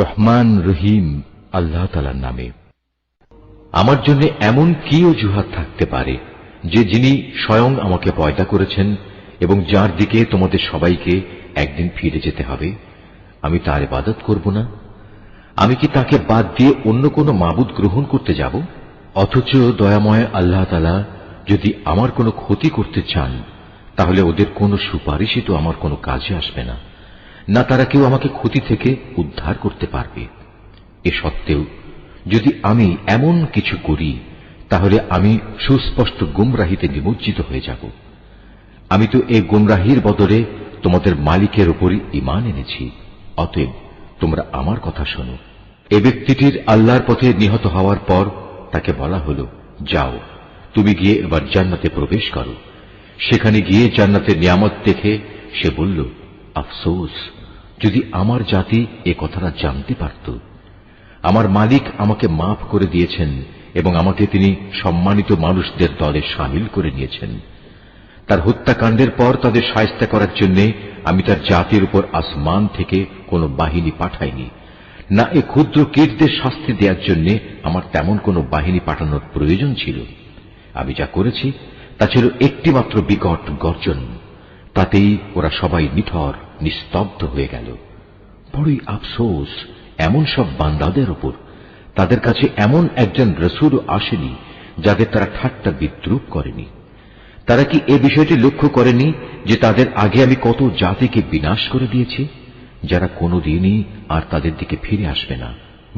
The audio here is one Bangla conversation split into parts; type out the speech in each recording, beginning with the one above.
রহমান রহিম আল্লাহ তাআলার নামে। আমার জন্য এমন কি অজুহাত থাকতে পারে যে যিনি স্বয়ং আমাকে পয়দা করেছেন এবং যার দিকে তোমাদের সবাইকে একদিন ফিরে যেতে হবে, আমি তার ইবাদত করব না? আমি কি তাকে বাদ দিয়ে অন্য কোনো মাবুদ গ্রহণ করতে যাব? অথচ দয়াময় আল্লাহ তাআলা যদি আমার কোনো ক্ষতি করতে চান, তাহলে ওদের কোনো সুপারিশই তো আমার কোনো কাজে আসবে না, না তারা কেউ আমাকে ক্ষতি থেকে উদ্ধার করতে পারবে। এ সত্ত্বেও যদি আমি এমন কিছু করি, তাহলে আমি সুস্পষ্ট গুমরাহিতে নিমজ্জিত হয়ে যাব। আমি তো এই গুমরাহির বদলে তোমাদের মালিকের উপরই ঈমান এনেছি। অতএব তোমরা আমার কথা শোনো। এ ব্যক্তিটির আল্লাহর পথে নিহত হওয়ার পর তাকে বলা হলো, যাও তুমি গিয়ে এবার জান্নাতে প্রবেশ করো। সেখানে গিয়ে জান্নাতের নিয়ামত দেখে সে বলল, আফসোস, যদি আমার জাতি এ কথাটা জানতে পারত। আমার মালিক আমাকে মাফ করে দিয়েছেন এবং আমাকে তিনি সম্মানিত মানুষদের দলে শামিল করে নিয়েছেন। তার হত্যাকাণ্ডের পর তাদের শায়েস্তা করার জন্য আমি তার জাতির উপর আসমান থেকে কোনো বাহিনী পাঠাইনি, না এ ক্ষুদ্র কীটদের শাস্তি দেওয়ার জন্য আমার তেমন কোনো বাহিনী পাঠানোর প্রয়োজন ছিল। আমি যা করেছি তা ছিল একটি মাত্র বিকট গর্জন, তাতেই ওরা সবাই নিথর নিস্তব্ধ হয়ে গেল। বড়ই আফসোস এমন সব বান্দাদের উপর, তাদের কাছে এমন একজন রাসূলও আসেনি যাদের তারা ঠাট্টা বিদ্রূপ করেনি। তারা কি এ বিষয়টি লক্ষ্য করেনি যে তাদের আগে আমি কত জাতিকে বিনাশ করে দিয়েছি, যারা কোনোদিনই আর তাদের দিকে ফিরে আসবে না,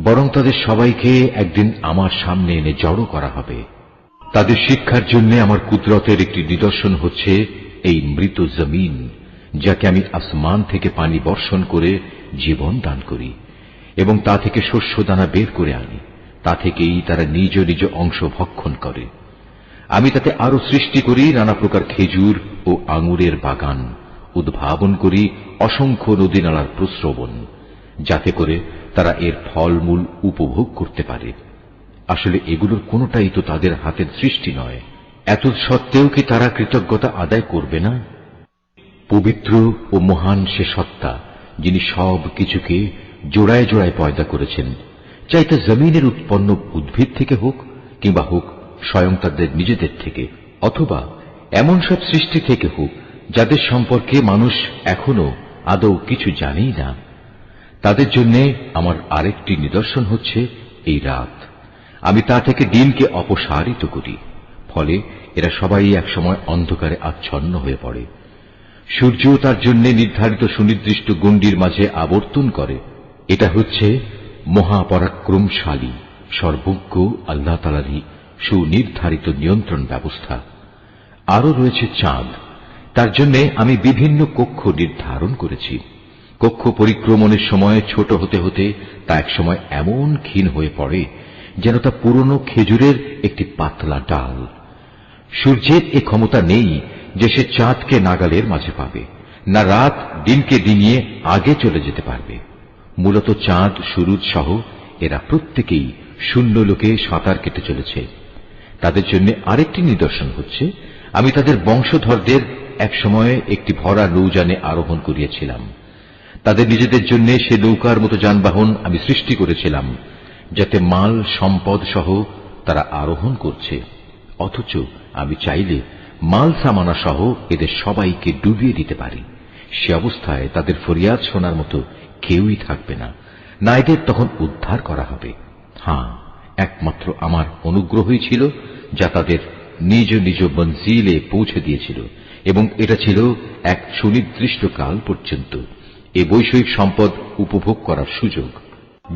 বরং তাদের সবাইকে একদিন আমার সামনে এনে জড়ো করা হবে। তাদের শিক্ষার জন্য আমার কুদরতের একটি নিদর্শন হচ্ছে এই মৃত জমিন, যাকে আমি আসমান থেকে পানি বর্ষণ করে জীবন দান করি এবং তা থেকে শস্য দানা বের করে আনি। তা থেকেই তারা নিজ নিজ অংশ ভক্ষণ করে। আমি তাতে আরো সৃষ্টি করি নানা প্রকার খেজুর ও আঙুরের বাগান, উদ্ভাবন করি অসংখ্য নদী নালার প্রস্রবণ, যাতে করে তারা এর ফলমূল উপভোগ করতে পারে। আসলে এগুলোর কোনোটাই তো তাদের হাতের সৃষ্টি নয়। এত সত্ত্বেও কি তারা কৃতজ্ঞতা আদায় করবে না? পবিত্র ও মহান সে সত্তা, যিনি সব কিছুকে জোড়ায় জোড়ায় পয়দা করেছেন, চাইতে জমিনের উৎপন্ন উদ্ভিদ থেকে হোক কিংবা হোক স্বয়ং তাদের নিজেদের থেকে, অথবা এমন সব সৃষ্টি থেকে হোক যাদের সম্পর্কে মানুষ এখনো আদৌ কিছু জানেই না। তাদের জন্য আমার আরেকটি নিদর্শন হচ্ছে এই রাত। আমি তা থেকে দিনকে অপসারিত করি, ফলে এরা সবাই একসময় অন্ধকারে আচ্ছন্ন হয়ে পড়ে। সূর্য তার জন্য নির্ধারিত সুনির্দিষ্ট গণ্ডির মাঝে আবর্তন করে। এটা হচ্ছে মহাপরাক্রমশালী সর্বজ্ঞ আল্লাহ তাআলারই সুনির্ধারিত নিয়ন্ত্রণ ব্যবস্থা। আরো রয়েছে চাঁদ, তার জন্য আমি বিভিন্ন কক্ষ নির্ধারণ করেছি। কক্ষ পরিক্রমণের সময় ছোট হতে হতে তা একসময় এমন ক্ষীণ হয়ে পড়ে যেন তা পুরনো খেজুরের একটি পাতলা ডাল। সূর্যের এ ক্ষমতা নেই যে সে চাঁদকে নাগালের মাঝে পাবে, না রাত দিনকে দিনিয়ে আগে চলে যেতে পারবে। মূলত চাঁদ, সূরজ সহ এরা প্রত্যেকেই শূন্য লোকে সাঁতার কেটে চলেছে। তাদের জন্য আরেকটি নিদর্শন হচ্ছে, আমি তাদের বংশধরদের এক সময়ে একটি ভরা নৌযানে আরোহণ করিয়েছিলাম। তাদের নিজেদের জন্য সে নৌকার মতো যানবাহন আমি সৃষ্টি করেছিলাম, যাতে মাল সম্পদ সহ তারা আরোহণ করছে। অথচ আমি চাইলে মাল সামানা সহ এদের সবাইকে ডুবিয়ে দিতে পারি। সে অবস্থায় তাদের ফরিয়াদ শোনার মতো কেউই থাকবে না, না এদের তখন উদ্ধার করা হবে। হ্যাঁ, একমাত্র আমার অনুগ্রহই ছিল যা তাদের নিজ নিজ মঞ্জিলে পৌঁছে দিয়েছিল, এবং এটা ছিল এক সুনির্দিষ্ট কাল পর্যন্ত এ বৈষয়িক সম্পদ উপভোগ করার সুযোগ।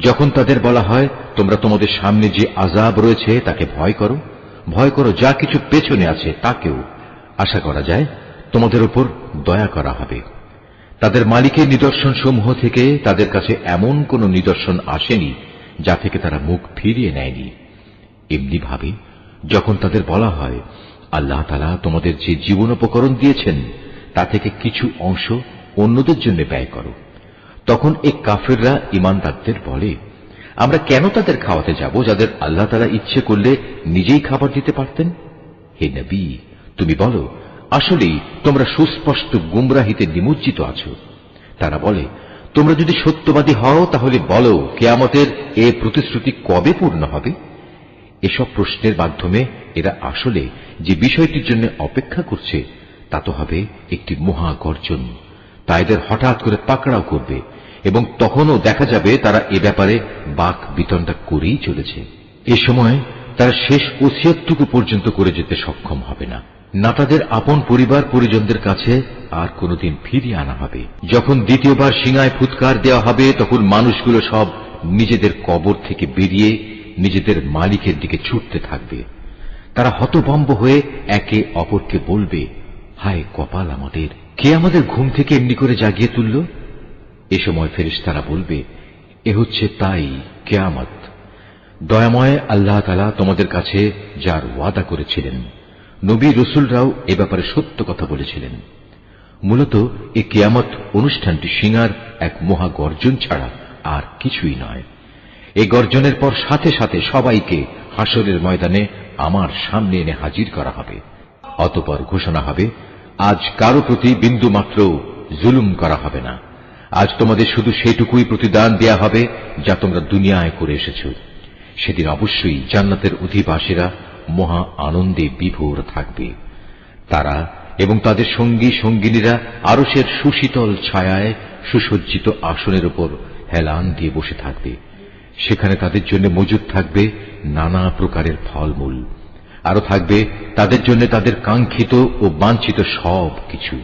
যখন তাদের বলা হয়, তোমরা তোমাদের সামনে যে আযাব রয়েছে তাকে ভয় করো, ভয় করো যা কিছু পেছনে আছে তাকেও, আশা করা যায় তোমাদের উপর দয়া করা হবে। তাদের মালিকের নিদর্শন সমূহ থেকে তাদের কাছে এমন কোন নিদর্শন আসেনি যা থেকে তারা মুখ ফিরিয়ে নেয়নি। এমনি ভাবে যখন তাদের বলা হয়, আল্লাহ তাআলা তোমাদের যে জীবনোপকরণ দিয়েছেন তা থেকে কিছু অংশ অন্যদের জন্য ব্যয় করো, তখন এই কাফেররা ঈমানদারদের বলে, আমরা কেন তাদের খাওয়াতে যাব যাদের আল্লাহ তাআলা ইচ্ছে করলে নিজেই খাবার দিতে পারতেন? হে নবী, তুমি বলো, আসলেই তোমরা সুস্পষ্ট গুমরাহিতে নিমজ্জিত আছো। তারা বলে, তোমরা যদি সত্যবাদী হও তাহলে বলো কিয়ামতের এ প্রতিশ্রুতি কবে পূর্ণ হবে। এসব প্রশ্নের মাধ্যমে এরা আসলে যে বিষয়টির জন্য অপেক্ষা করছে তা তো হবে একটি মহাগর্জন। তা এদের হঠাৎ করে পাকড়াও করবে এবং তখনও দেখা যাবে তারা এ ব্যাপারে বাক বিতণ্ডা করেই চলেছে। এ সময় তারা শেষ ওসিয়তটুকু পর্যন্ত করে যেতে সক্ষম হবে না, না তাদের আপন পরিবার পরিজনদের কাছে আর কোনদিন ফিরিয়ে আনা হবে। যখন দ্বিতীয়বার সিঙায় ফুৎকার দেওয়া হবে তখন মানুষগুলো সব নিজেদের কবর থেকে বেরিয়ে নিজেদের মালিকের দিকে ছুটতে থাকবে। তারা হতভম্ব হয়ে একে অপরকে বলবে, হায় কপাল আমাদের, কে আমাদের ঘুম থেকে এমনি করে জাগিয়ে তুলল। এ সময় ফেরেশতারা বলবে, এ হচ্ছে তাই কিয়ামত। দয়াময় আল্লাহ তাআলা তোমাদের কাছে যার ওয়াদা করেছিলেন, নবী রসুলরাও এ ব্যাপারে সত্য কথা বলেছিলেন। মূলত এ কিয়ামত অনুষ্ঠানটি সিঙার এক মহা গর্জন ছাড়া আর কিছুই নয়। এই গর্জনের পর সাথে সাথে সবাইকে হাসরের ময়দানে আমার সামনে এনে হাজির করা হবে। অতঃপর ঘোষণা হবে, আজ কারো প্রতি বিন্দু মাত্র জুলুম করা হবে না। আজ তোমাদের শুধু সেটুকুই প্রতিদান দেয়া হবে যা তোমরা দুনিয়ায় করে এসেছ। সেদিন অবশ্যই জান্নাতের অধিবাসীরা মহা আনন্দে বিভোর থাকবে। তারা এবং তাদের সঙ্গী সঙ্গিনীরা আরশের সুশীতল ছায়ায় সুসজ্জিত আসনের উপর হেলান দিয়ে বসে থাকবে। সেখানে তাদের জন্য মজুদ থাকবে নানা প্রকারের ফলমূল, আরো থাকবে তাদের জন্য তাদের কাঙ্ক্ষিত ও বাঞ্ছিত সব কিছু।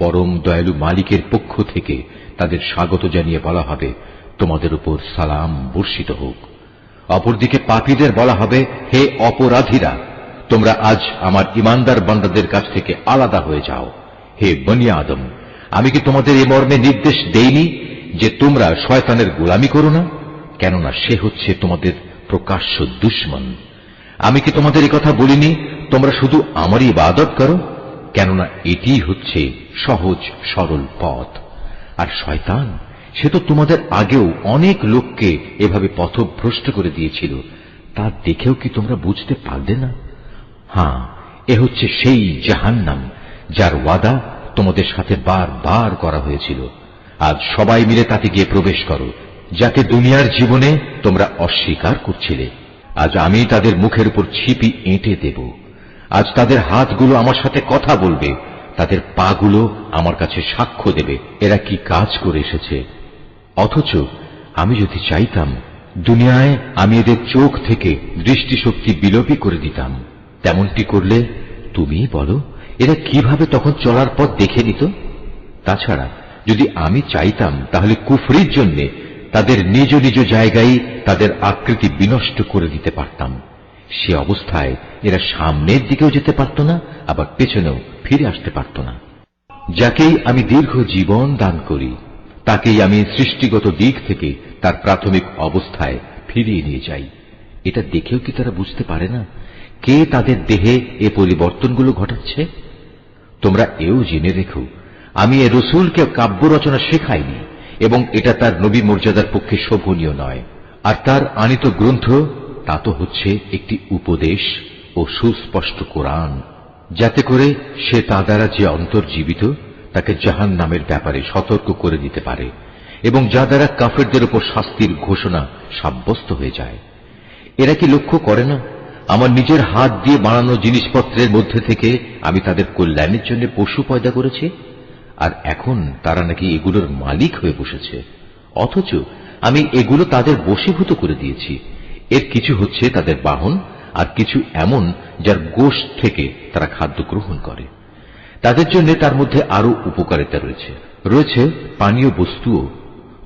পরম দয়ালু মালিকের পক্ষ থেকে তাদের স্বাগত জানিয়ে বলা হবে, তোমাদের উপর সালাম বর্ষিত হোক। অপরদিকে পাপীদের বলা হবে, হে অপরাধীরা, তোমরা আজ আমার ইমানদার বান্দাদের কাছ থেকে আলাদা হয়ে যাও। হে বনি আদম, আমি কি তোমাদের এ মর্মে নির্দেশ দেইনি যে তোমরা শয়তানের গোলামি করো না? কেননা সে হচ্ছে তোমাদের প্রকাশ্য দুশমন। আমি কি তোমাদের এ কথা বলিনি তোমরা শুধু আমারই ইবাদত করো? কেননা এটি হচ্ছে সহজ সরল পথ। আর শয়তান সে তো তোমাদের আগেও অনেক লোককে এভাবে পথভ্রষ্ট করে দিয়েছিল, তা দেখেও কি তোমরা বুঝতে পারলে না? হ্যাঁ, এ হচ্ছে সেই জাহান্নাম যার ওয়াদা তোমাদের সাথে বারবার করা হয়েছিল। আজ সবাই মিলে তাতে গিয়ে প্রবেশ করো, যাকে দুনিয়ার জীবনে তোমরা অস্বীকার করছিলে। আজ আমি তাদের মুখের উপর ছিপি এঁটে দেব। আজ তাদের হাতগুলো আমার সাথে কথা বলবে, তাদের পাগুলো আমার কাছে সাক্ষ্য দেবে এরা কি কাজ করে এসেছে। অথচ আমি যদি চাইতাম, দুনিয়ায় আমি এদের চোখ থেকে দৃষ্টিশক্তি বিলোপী করে দিতাম। তেমনটি করলে তুমি বলো এরা কিভাবে তখন চলার পথ দেখে নিত? তাছাড়া যদি আমি চাইতাম তাহলে কুফরির জন্য তাদের নিজ নিজ জায়গায় তাদের আকৃতি বিনষ্ট করে দিতে পারতাম। সে অবস্থায় এরা সামনের দিকেও যেতে পারত না, আবার পেছনেও ফিরে আসতে পারত না। যাকেই আমি দীর্ঘ জীবন দান করি তাকেই আমি সৃষ্টিগত দিক থেকে তার প্রাথমিক অবস্থায় ফিরিয়ে নিয়ে যাই। এটা দেখেও কি তারা বুঝতে পারে না কে তাদের দেহে এ পরিবর্তনগুলো ঘটাচ্ছে? তোমরা এও জেনে রেখো, আমি এ রসুলকে কাব্য রচনা শেখাইনি এবং এটা তার নবী মর্যাদার পক্ষে শোভনীয় নয়। আর তার আনিত গ্রন্থ তা তো হচ্ছে একটি উপদেশ ও সুস্পষ্ট কোরআন, যাতে করে সে তা দ্বারা যে অন্তর্জীবিত তাকে জাহান্নামের ব্যাপারে সতর্ক করে দিতে পারে এবং যা দ্বারা কাফেরদের উপর শাস্তির ঘোষণা সাব্যস্ত হয়ে যায়। এরা কি লক্ষ্য করে না আমার নিজের হাত দিয়ে বানানো জিনিসপত্রের মধ্যে থেকে আমি তাদের কল্যাণের জন্য পশু পয়দা করেছি, আর এখন তারা নাকি এগুলোর মালিক হয়ে বসেছে। অথচ আমি এগুলো তাদের বশীভূত করে দিয়েছি। এর কিছু হচ্ছে তাদের বাহন, আর কিছু এমন যার গোশত থেকে তারা খাদ্য গ্রহণ করে। তাদের জন্য তার মধ্যে আরো উপকারিতা রয়েছে পানীয় বস্তুও।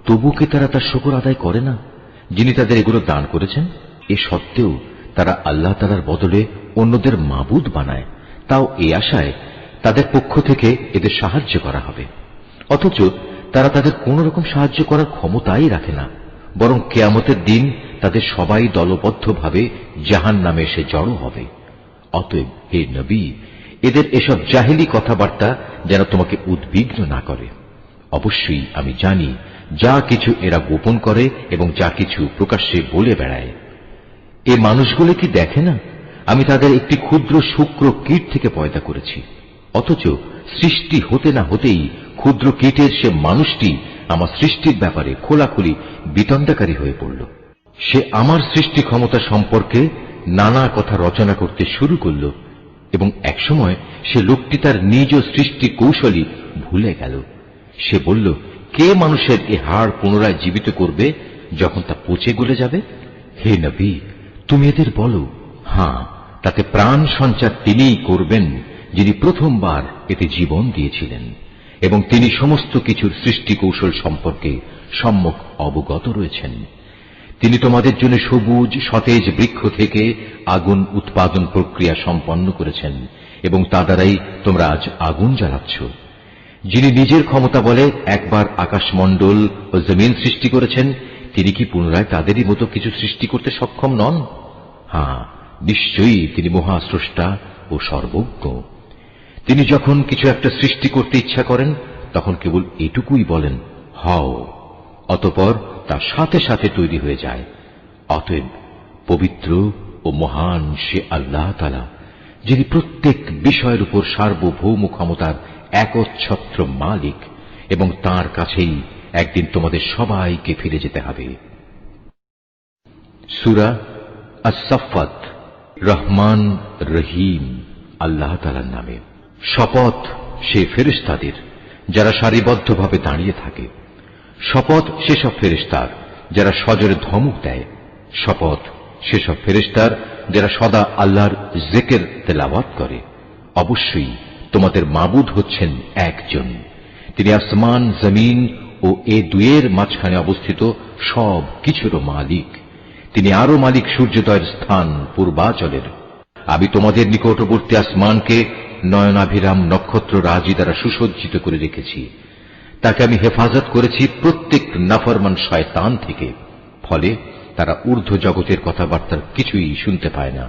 তবু কি তারা তার শুকর আদায় করে না যিনি তাদের এগুলো দান করেছেন? এ সত্ত্বেও তারা আল্লাহ তাআলার বদলে অন্যদের মাবুদ বানায়, তাও এই আশায় তাদের পক্ষ থেকে এদের সাহায্য করা হবে। অথচ তারা তাদের কোন রকম সাহায্য করার ক্ষমতাই রাখে না, বরং কিয়ামতের দিন তাদের সবাই দলবদ্ধভাবে জাহান্নামে এসে জড়ো হবে। অতএব হে নবী, এদের এসব জাহেলি কথাবার্তা যেন তোমাকে উদ্বিগ্ন না করে। অবশ্যই আমি জানি যা কিছু এরা গোপন করে এবং যা কিছু প্রকাশ্যে বলে বেড়ায়। এ মানুষগুলো কি দেখে না আমি তাদের একটি ক্ষুদ্র শুক্র কীট থেকে পয়দা করেছি? অথচ সৃষ্টি হতে না হতেই ক্ষুদ্র কীটের সে মানুষটি আমার সৃষ্টির ব্যাপারে খোলাখুলি বিতণ্ডাকারী হয়ে পড়ল। সে আমার সৃষ্টি ক্ষমতা সম্পর্কে নানা কথা রচনা করতে শুরু করল এবং একসময় সে লোকটি তার নিজ সৃষ্টি কৌশলী ভুলে গেল। সে বলল, কে মানুষের এ হাড় পুনরায় জীবিত করবে যখন তা পচে গলে যাবে? হে নবী, তুমি এদের বলো, হ্যাঁ, তাতে প্রাণ সঞ্চার তিনিই করবেন যিনি প্রথমবার এতে জীবন দিয়েছিলেন এবং তিনি সমস্ত কিছুর সৃষ্টি কৌশল সম্পর্কে সম্যক অবগত রয়েছেন। তিনি তোমাদের জন্য সবুজ সতেজ বৃক্ষ থেকে আগুন উৎপাদন প্রক্রিয়া সম্পন্ন করেছেন এবং তা দ্বারাই তোমরা আজ আগুন জ্বালাচ্ছ। যিনি নিজের ক্ষমতা বলে একবার আকাশমণ্ডল ও জমিন সৃষ্টি করেছেন, তিনি কি পুনরায় তাদেরই মতো কিছু সৃষ্টি করতে সক্ষম নন? হ্যাঁ, নিশ্চয়ই তিনি মহাস্রষ্টা ও সর্বজ্ঞ। তিনি যখন কিছু একটা সৃষ্টি করতে ইচ্ছা করেন তখন কেবল এটুকুই বলেন, হও, অতঃপর তা সাথে সাথে তৈরি হয়ে যায়। অতএব পবিত্র ও মহান সে আল্লাহ তাআলা, যিনি প্রত্যেক বিষয়ের উপর সার্বভৌম ক্ষমতার একচ্ছত্র মালিক, এবং তাঁর কাছেই একদিন তোমাদের সবাইকে ফিরে যেতে হবে। সূরা আস-সাফফাত। রহমান রহিম আল্লাহ তাআলার নামে। শপথ সে ফেরেশতাদের যারা সারিবদ্ধভাবে দাঁড়িয়ে থাকে। শপথ সেসব ফেরেশতার যারা সজরে ধমক দেয়। শপথ সেসব ফেরেশতার যারা সদা আল্লাহর জিকির তেলাওয়াত করে। অবশ্যই তোমাদের মাবুদ হচ্ছেন একজন। তিনি আসমান, জমিন ও এ দুয়ের মাঝখানে অবস্থিত সব কিছুরও মালিক। তিনি আরো মালিক সূর্যোদয়ের স্থান পূর্বাচলের। আমি তোমাদের নিকটবর্তী আসমানকে নয়নাভিরাম নক্ষত্র রাজি দ্বারা সুসজ্জিত করে রেখেছি। তাকে আমি হেফাজত করেছি প্রত্যেক নাফরমান শয়তান থেকে। ফলে তারা ঊর্ধ্ব জগতের কথাবার্তার কিছুই শুনতে পায় না।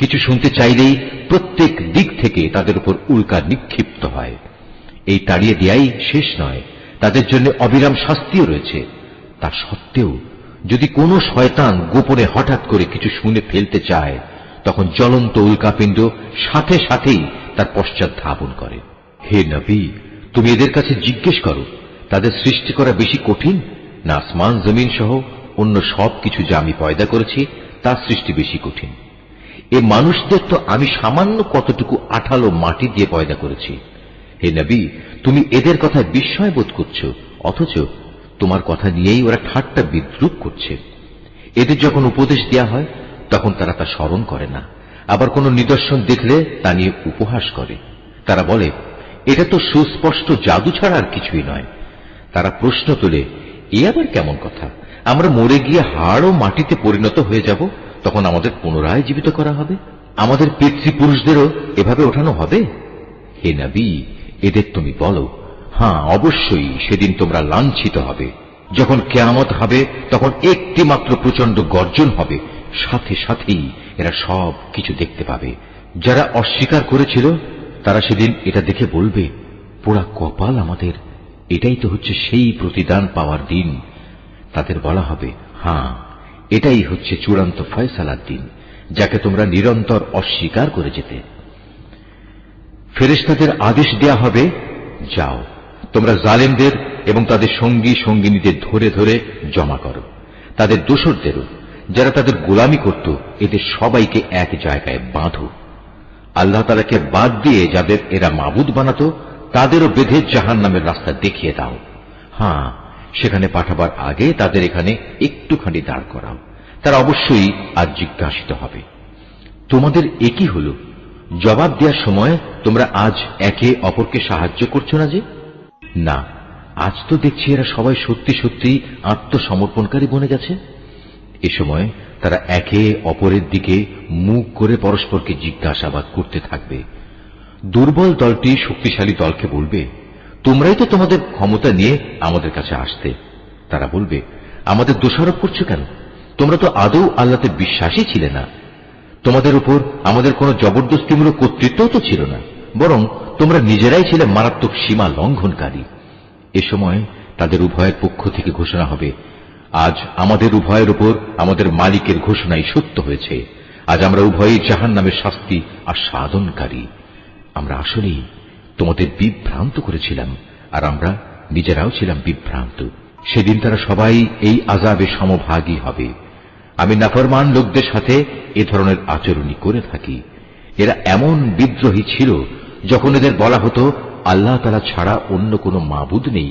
কিছু শুনতে চাইলেই প্রত্যেক দিক থেকে তাদের উপর উল্কা নিক্ষিপ্ত হয়। এই তাড়িয়ে দেয়াই শেষ নয়, তাদের জন্য অবিরাম শাস্তিও রয়েছে। তা সত্ত্বেও যদি কোনো শয়তান গোপনে হঠাৎ করে কিছু শুনে ফেলতে চায়, তখন জ্বলন্ত উল্কাপিণ্ড সাথে সাথেই তার পশ্চাৎ ধাবন করে। হে নবী, তুমি এদের কাছে জিজ্ঞেস করো, তাদের সৃষ্টি করা বেশি কঠিন না আসমান জমিন সহ অন্য সব কিছু যা আমি পয়দা করেছি তার সৃষ্টি বেশি কঠিন? এ মানুষদের তো আমি সামান্য কতটুকু আঠালো মাটি দিয়ে পয়দা করেছি। হে নবী, তুমি এদের কথায় বিস্ময় বোধ করছো, অথচ তোমার কথা নিয়েই ওরা ঠাট্টা বিদ্রুপ করছে। এদের যখন উপদেশ দেয়া হয় তখন তারা তা স্মরণ করে না, আবার কোন নিদর্শন দেখলে তা নিয়ে উপহাস করে। তারা বলে, এটা তো সুস্পষ্ট জাদু ছাড়া আর কিছুই নয়। তারা প্রশ্ন তোলে, এ আবার কেমন কথা? আমরা মরে গিয়ে হাড় ও মাটিতে পরিণত হয়ে যাব, তখন আমাদের পুনরায় জীবিত করা হবে? আমাদের পিতৃপুরুষদেরও এভাবে ওঠানো হবে? হে নবী, এদের তুমি বলো, হ্যাঁ, অবশ্যই সেদিন তোমরা লাঞ্ছিত হবে। যখন কিয়ামত হবে তখন একটি মাত্র প্রচন্ড গর্জন হবে, সাথে সাথেই এরা সব কিছু দেখতে পাবে। যারা অস্বীকার করেছিল তারা সেদিন এটা দেখে বলবে, পোড়া কপাল আমাদের, এটাই তো হচ্ছে সেই প্রতিদান পাওয়ার দিন। তাদের বলা হবে, হ্যাঁ, এটাই হচ্ছে চূড়ান্ত ফয়সালার দিন, যাকে তোমরা নিরন্তর অস্বীকার করে যেতে। ফেরেশতাদের আদেশ দেয়া হবে, যাও, তোমরা জালেমদের এবং তাদের সঙ্গী সঙ্গিনীদের ধরে ধরে জমা করো, তাদের দোসরদেরও, যারা তাদের গোলামি করত, এদের সবাইকে এক জায়গায় বাঁধো। আল্লাহ তাআলাকে বাদ দিয়ে যাদের এরা মাবুদ বানাতো তাদেরও বেঁধে জাহান্নামের রাস্তা দেখিয়ে দাও। হ্যাঁ, সেখানে পাঠাবার আগে তাদের এখানে একটুখানি দাঁড় করাও, তারা অবশ্যই আজ জিজ্ঞাসিত হবে। তোমাদের একই হল, জবাব দেওয়ার সময় তোমরা আজ একে অপরকে সাহায্য করছো না যে? না, আজ তো দেখছি এরা সবাই সত্যি সত্যি আত্মসমর্পণকারী বনে গেছে। এ সময় তারা একে অপরের দিকে মুখ করে পরস্পরকে জিজ্ঞাসাবাদ করতে থাকবে। দুর্বল দলটি শক্তিশালী দলকে বলবে, তোমরাই তো তোমাদের ক্ষমতা নিয়ে আমাদের কাছে আসতে। তারা বলবে, আমাদের দোষারোপ করছো কেন? তোমরা তো আদৌ আল্লাহতে বিশ্বাসী ছিলে না। তোমাদের উপর আমাদের কোনো জবরদস্তিমূলক কর্তৃত্বও তো ছিল না, বরং তোমরা নিজেরাই ছিলে মারাত্মক সীমা লঙ্ঘনকারী। এ সময় তাদের উভয়ের পক্ষ থেকে ঘোষণা হবে, আজ আমাদের উভয়ের উপর আমাদের মালিকের ঘোষণাই সত্য হয়েছে। আজ আমরা উভয়ই জাহান্নামের শাস্তি আস্বাদনকারী। আমরা আসলেই তোমাদের বিভ্রান্ত করেছিলাম, আর আমরা নিজেরাও ছিলাম বিভ্রান্ত। সেদিন তারা সবাই এই আযাবে সমভাগী হবে। আমি নাফরমান লোকদের সাথে এ ধরনের আচরণই করে থাকি। এরা এমন বিদ্রোহী ছিল, যখন এদের বলা হতো আল্লাহ তাআলা ছাড়া অন্য কোনো মাবুদ নেই,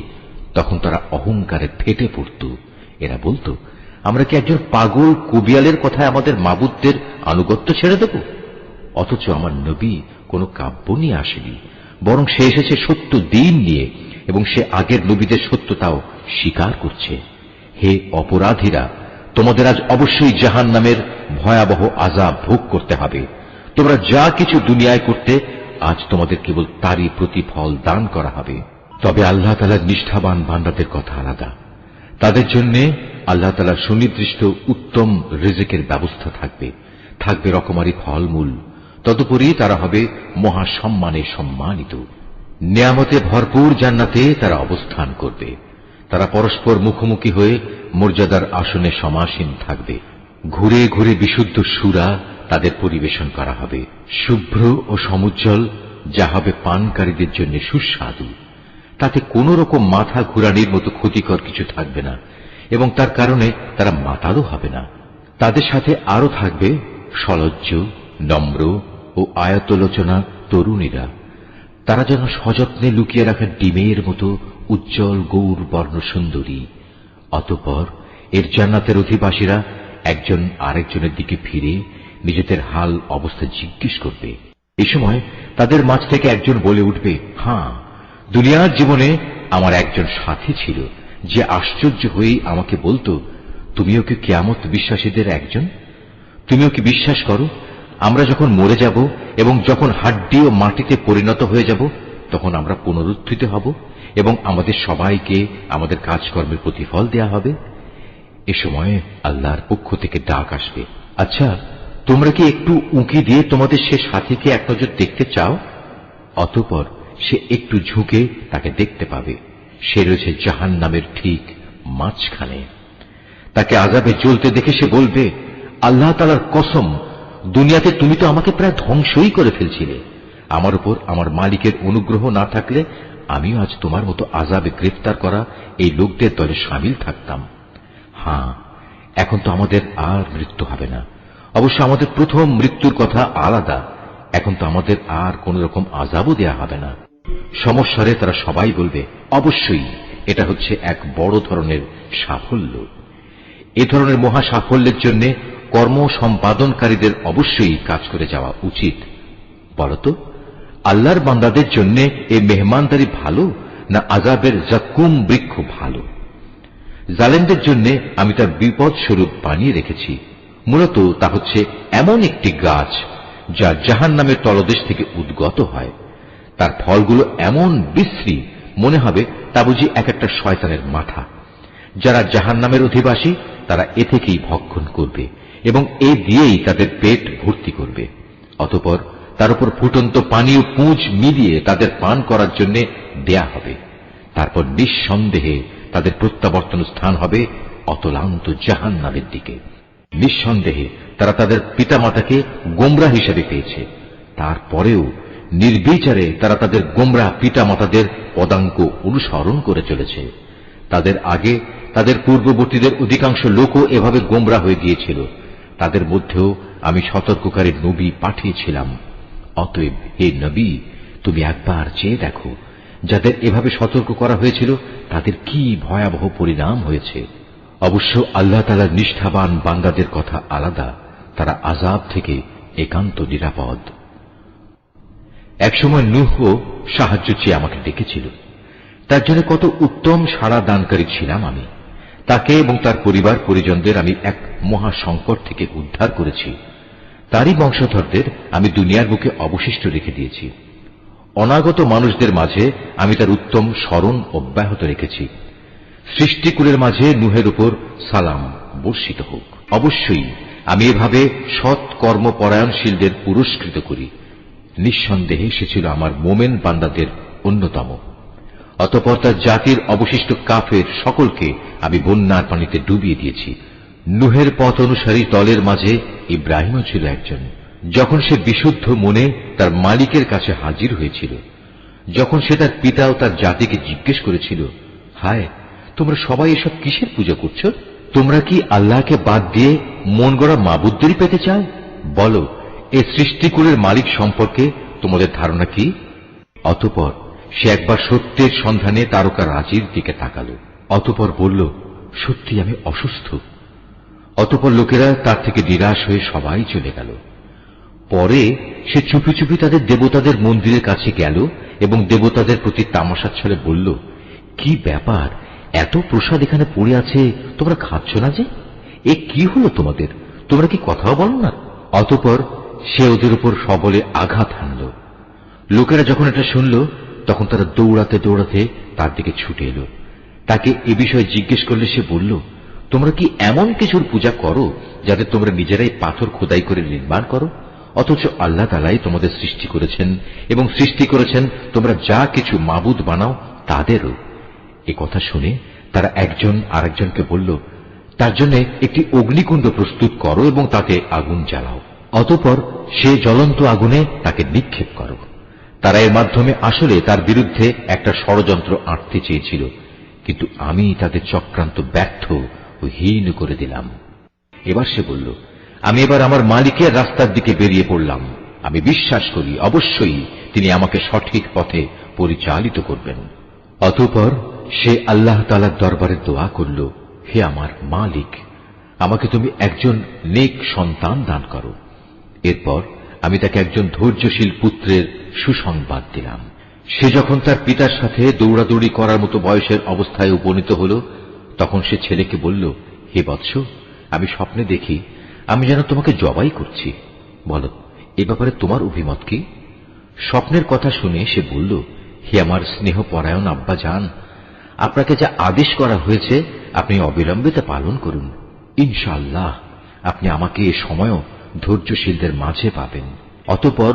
তখন তারা অহংকারে ফেটে পড়ত। এরা বলতো, আমরা কি একজন পাগল কুবিয়ালের কথায় আমাদের মাবুদদের আনুগত্য ছেড়ে দেব? অথচ আমার নবী কোনো কাব্য নিয়ে আসেনি, বরং সে এসেছে সত্য দিন নিয়ে, এবং সে আগের নবীদের সত্যতাও স্বীকার করছে। হে অপরাধীরা, তোমাদের আজ অবশ্যই জাহান্নামের ভয়াবহ আযাব ভোগ করতে হবে। তোমরা যা কিছু দুনিয়ায় করতে, আজ তোমাদের কেবল তারই প্রতিফল দান করা হবে। তবে আল্লাহ তাআলার নিষ্ঠাবান বান্দাদের কথা আলাদা। তাদের জন্য আল্লাহ তাআলার সুনির্দিষ্ট উত্তম রিজিকের ব্যবস্থা থাকবে, থাকবে রকমারি ফলমূল। তদুপরি তারা হবে মহাসম্মানে সম্মানিত। নিয়ামতে ভরপুর জান্নাতে তারা অবস্থান করবে। তারা পরস্পর মুখোমুখি হয়ে মর্যাদার আসনে সমাসীন থাকবে। ঘুরে ঘুরে বিশুদ্ধ সুরা তাদের পরিবেশন করা হবে, শুভ্র ও সমুজ্জ্বল, যা হবে পানকারীদের জন্য সুস্বাদু। তাতে কোন রকম মাথা ঘুরানির মতো ক্ষতিকর কিছু থাকবে না, এবং তার কারণে তারা মাতালও হবে না। তাদের সাথে আরো থাকবে সলজ্জ, নম্র ও আয়তলোচনা তরুণীরা। তারা যেন সযত্নে লুকিয়ে রাখা ডিমের মতো উজ্জ্বল গৌর বর্ণ সুন্দরী। অতঃপর এর জান্নাতের অধিবাসীরা একজন আরেকজনের দিকে ফিরে নিজেদের হাল অবস্থা জিজ্ঞেস করবে। এ সময় তাদের মাঝ থেকে একজন বলে উঠবে, হ্যাঁ, দুনিয়ার জীবনে আমার একজন সাথী ছিল, যে আশ্চর্য হয়ে আমাকে বলতো, তুমিও কি কিয়ামত বিশ্বাসীদের একজন? তুমিও কি বিশ্বাস করো আমরা যখন মরে যাব এবং যখন হাড্ডি ও মাটিতে পরিণত হয়ে যাব, তখন আমরা পুনরুত্থিত হব এবং আমাদের সবাইকে আমাদের কাজকর্মের প্রতিফল দেয়া হবে? এ সময় আল্লাহর পক্ষ থেকে ডাক আসবে, আচ্ছা, তোমরা কি একটু উঁকি দিয়ে তোমাদের সে সাথীকে এক নজর দেখতে চাও? অতঃপর সে একটু ঝুঁকে তাকে দেখতে পাবে। সে রয়েছে জাহান্নামের ঠিক মাঝখানে। তাকে আযাবে জ্বলতে দেখে সে বলবে, আল্লাহ তাআলার কসম, দুনিয়াতে তুমি তো আমাকে প্রায় ধ্বংসই করে ফেলছিলে। আমার উপর আমার মালিকের অনুগ্রহ না থাকলে আমিও আজ তোমার মতো আযাবে গ্রেফতার করা এই লোকদের দলে শামিল থাকতাম। হ্যাঁ, এখন তো আমাদের আর মৃত্যু হবে না। অবশ্য আমাদের প্রথম মৃত্যুর কথা আলাদা। এখন তো আমাদের আর কোন রকম আযাবও দেয়া হবে না। সমস্যারে তারা সবাই বলবে, অবশ্যই এটা হচ্ছে এক বড় ধরনের সাফল্য। এ ধরনের মহা সাফল্যের জন্য কর্ম সম্পাদনকারীদের অবশ্যই কাজ করে যাওয়া উচিত। বলতো, আল্লাহর বান্দাদের জন্য এই মেহমানদারি ভালো, না আযাবের জাক্কুম বৃক্ষ ভালো? জালেমদের জন্য আমি তার বিপদ স্বরূপ বানিয়ে রেখেছি। মূলত তা হচ্ছে এমন একটি গাছ যা জাহান্নামের তলদেশ থেকে উদ্গত হয়। তার ফলগুলো এমন বিশ্রী, মনে হবে তা বুঝি এক একটা শয়তানের মাথা। যারা জাহান্নামের অধিবাসী তারা এ থেকেই ভক্ষণ করবে এবং এ দিয়েই তাদের পেট ভর্তি করবে। অতঃপর তার উপর ফুটন্ত পানি ও পুঁজ মিলিয়ে তাদের পান করার জন্য দেয়া হবে। তারপর নিঃসন্দেহে তাদের প্রত্যাবর্তন স্থান হবে অতলান্ত জাহান্নামের দিকে। নিঃসন্দেহে তারা তাদের পিতামাতাকে গোমরাহ হিসেবে পেয়েছে। তারপরেও নির্বিচারে তারা তাদের গোমরাহ পিতামাতাদের পদাঙ্ক অনুসরণ করে চলেছে। তাদের আগে তাদের পূর্ববর্তীদের অধিকাংশ লোকও এভাবে গোমরাহ হয়ে গিয়েছিল। তাদের মধ্যেও আমি সতর্ককারী নবী পাঠিয়েছিলাম। অতএব হে নবী, তুমি একবার চেয়ে দেখো, যাদের এভাবে সতর্ক করা হয়েছিল তাদের কি ভয়াবহ পরিণাম হয়েছে। অবশ্য আল্লাহ তাআলার নিষ্ঠাবান বান্দাদের কথা আলাদা। তারা আযাব থেকে একান্ত নিরাপদ। একসময় নূহ সাহায্য চেয়ে আমাকে ডেকেছিল। তার জন্য কত উত্তম সাড়া দানকারী ছিলাম আমি। তাকে এবং তার পরিবার পরিজনদের আমি এক মহা সংকট থেকে উদ্ধার করেছি। তারই বংশধরদের আমি দুনিয়ার বুকে অবশিষ্ট রেখে দিয়েছি। অনাগত মানুষদের মাঝে আমি তার উত্তম স্মরণ অব্যাহত রেখেছি। সৃষ্টিকুলের মাঝে নূহের উপর সালাম বর্ষিত হোক। অবশ্যই আমি এভাবে সৎ কর্মপরায়ণশীলদের পুরস্কৃত করি। নিঃসন্দেহে সে ছিল আমার মোমেন বান্দাদের অন্যতম। অতঃপর তার জাতির অবশিষ্ট কাফের সকলকে আমি বন্যার পানিতে ডুবিয়ে দিয়েছি। নূহের পথ অনুসারী দলের মাঝে ইব্রাহিমও ছিল একজন। যখন সে বিশুদ্ধ মনে তার মালিকের কাছে হাজির হয়েছিল, যখন সে তার পিতা ও তার জাতিকে জিজ্ঞেস করেছিল, হায়, তোমরা সবাই এসব কিসের পূজা করছো? তোমরা কি আল্লাহকে বাদ দিয়ে মন গড়া মাবুদদেরই পেতে চাও? বলো, এই সৃষ্টিকুলের মালিক সম্পর্কে তোমাদের ধারণা কি? অতঃপর সে একবার সত্যের সন্ধানে তারকা রাজির দিকে তাকালো। অতঃপর বলল, সত্যি আমি অসুস্থ। অতঃপর লোকেরা তার থেকে নিরাশ হয়ে সবাই চলে গেল। পরে সে চুপি চুপি তাদের দেবতাদের মন্দিরের কাছে গেল এবং দেবতাদের প্রতি তামাশার ছলে বলল, কি ব্যাপার, এত প্রসাদ এখানে পড়ে আছে, তোমরা খাচ্ছ না যে? এ কি হলো তোমাদের? তোমরা কি কথাও বলো না? অতঃপর সে ওদের উপর সবলে আঘাত হানল। লোকেরা যখন এটা শুনল, তখন তারা দৌড়াতে দৌড়াতে তার দিকে ছুটে এলো। তাকে এ বিষয়ে জিজ্ঞেস করলে সে বলল, তোমরা কি এমন কিছুর পূজা করো যাতে তোমরা নিজেরাই পাথর খোদাই করে নির্মাণ করো, অথচ আল্লাহ তাআলাই তোমাদের সৃষ্টি করেছেন এবং সৃষ্টি করেছেন তোমরা যা কিছু মাবুদ বানাও তাদেরও? এ কথা শুনে তারা একজন আরেকজনকে বলল, তার জন্য একটি অগ্নিকুণ্ড প্রস্তুত করো এবং তাতে আগুন জ্বালাও। অতঃপর সে জ্বলন্ত আগুনে তাকে নিক্ষেপ করো। তারা এর মাধ্যমে আসলে তার বিরুদ্ধে একটা ষড়যন্ত্র আঁটতে চেয়েছিল, কিন্তু আমি তাদের চক্রান্ত ব্যর্থ ও হীন করে দিলাম। এবার সে বলল, আমি এবার আমার মালিকের রাস্তার দিকে বেরিয়ে পড়লাম। আমি বিশ্বাস করি অবশ্যই তিনি আমাকে সঠিক পথে পরিচালিত করবেন। অতঃপর সে আল্লাহ তাআলার দরবারে দোয়া করল, হে আমার মালিক, আমাকে তুমি একজন নেক সন্তান দান করো। এরপর আমি তাকে একজন ধৈর্যশীল পুত্রের সুসংবাদ দিলাম। সে যখন তার পিতার সাথে দৌড়াদৌড়ি করার মতো বয়সের অবস্থায় উপনীত হল, তখন সে ছেলেকে বলল, হে বৎস, আমি স্বপ্নে দেখি আমি যেন তোমাকে জবাই করছি। বলো, এ ব্যাপারে তোমার অভিমত কি? স্বপ্নের কথা শুনে সে বলল, হে আমার স্নেহপরায়ণ আব্বা জান, আপনাকে যা আদেশ করা হয়েছে আপনি অবিলম্বে তা পালন করুন। ইনশাআল্লাহ আপনি আমাকে এ সময়ও ধৈর্যশীলদের মাঝে পাবেন। অতঃপর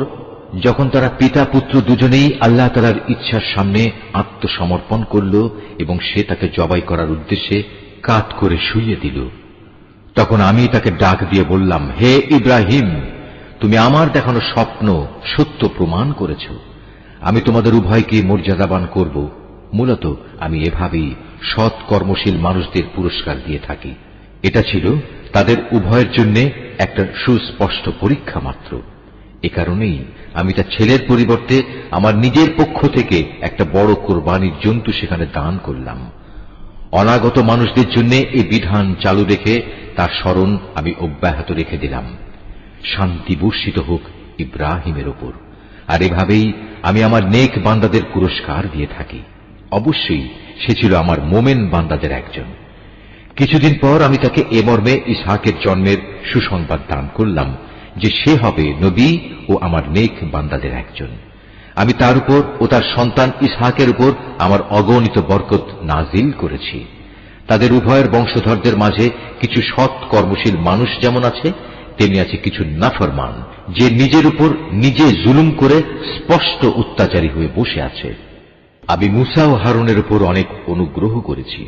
যখন তারা পিতা পুত্র দুজনেই আল্লাহ তাআলার ইচ্ছার সামনে আত্মসমর্পণ করল এবং সে তাকে জবাই করার উদ্দেশ্যে কাত করে শুইয়ে দিল, তখন আমি তাকে ডাক দিয়ে বললাম, হে ইব্রাহিম, তুমি আমার দেখানো স্বপ্ন সত্য প্রমাণ করেছ। আমি তোমাদের উভয়কে মর্যাদাবান করব। মূলত আমি এভাবেই সৎ কর্মশীল মানুষদের পুরস্কার দিয়ে থাকি। এটা ছিল তাদের উভয়ের জন্য একটা সুস্পষ্ট পরীক্ষা মাত্র। এ কারণেই আমি তার ছেলের পরিবর্তে আমার নিজের পক্ষ থেকে একটা বড় কোরবানির জন্তু সেখানে দান করলাম। অনাগত মানুষদের জন্য এই বিধান চালু রেখে তার স্মরণ আমি অব্যাহত রেখে দিলাম। শান্তি বর্ষিত হোক ইব্রাহিমের ওপর। আর এভাবেই আমি আমার নেক বান্দাদের পুরস্কার দিয়ে থাকি। অবশ্যই সে ছিল আমার মোমেন বান্দাদের একজন। কিছুদিন পর আমি তাকে এ মর্মে ইসহাকের জন্মের সুসংবাদ দান করলাম যে সে হবে নবী ও আমার নেক বান্দাদের একজন। আমি তার উপর ও তার সন্তান ইসহাকের উপর আমার অগণিত বরকত নাজিল করেছি। তাদের উভয়ের বংশধরদের মাঝে কিছু সৎ কর্মশীল মানুষ যেমন আছে, তেমনি আছে কিছু নাফরমান, যে নিজের উপর নিজে জুলুম করে স্পষ্ট অত্যাচারী হয়ে বসে আছে। আমি মুসা ও হারুনের উপর অনেক অনুগ্রহ করেছি।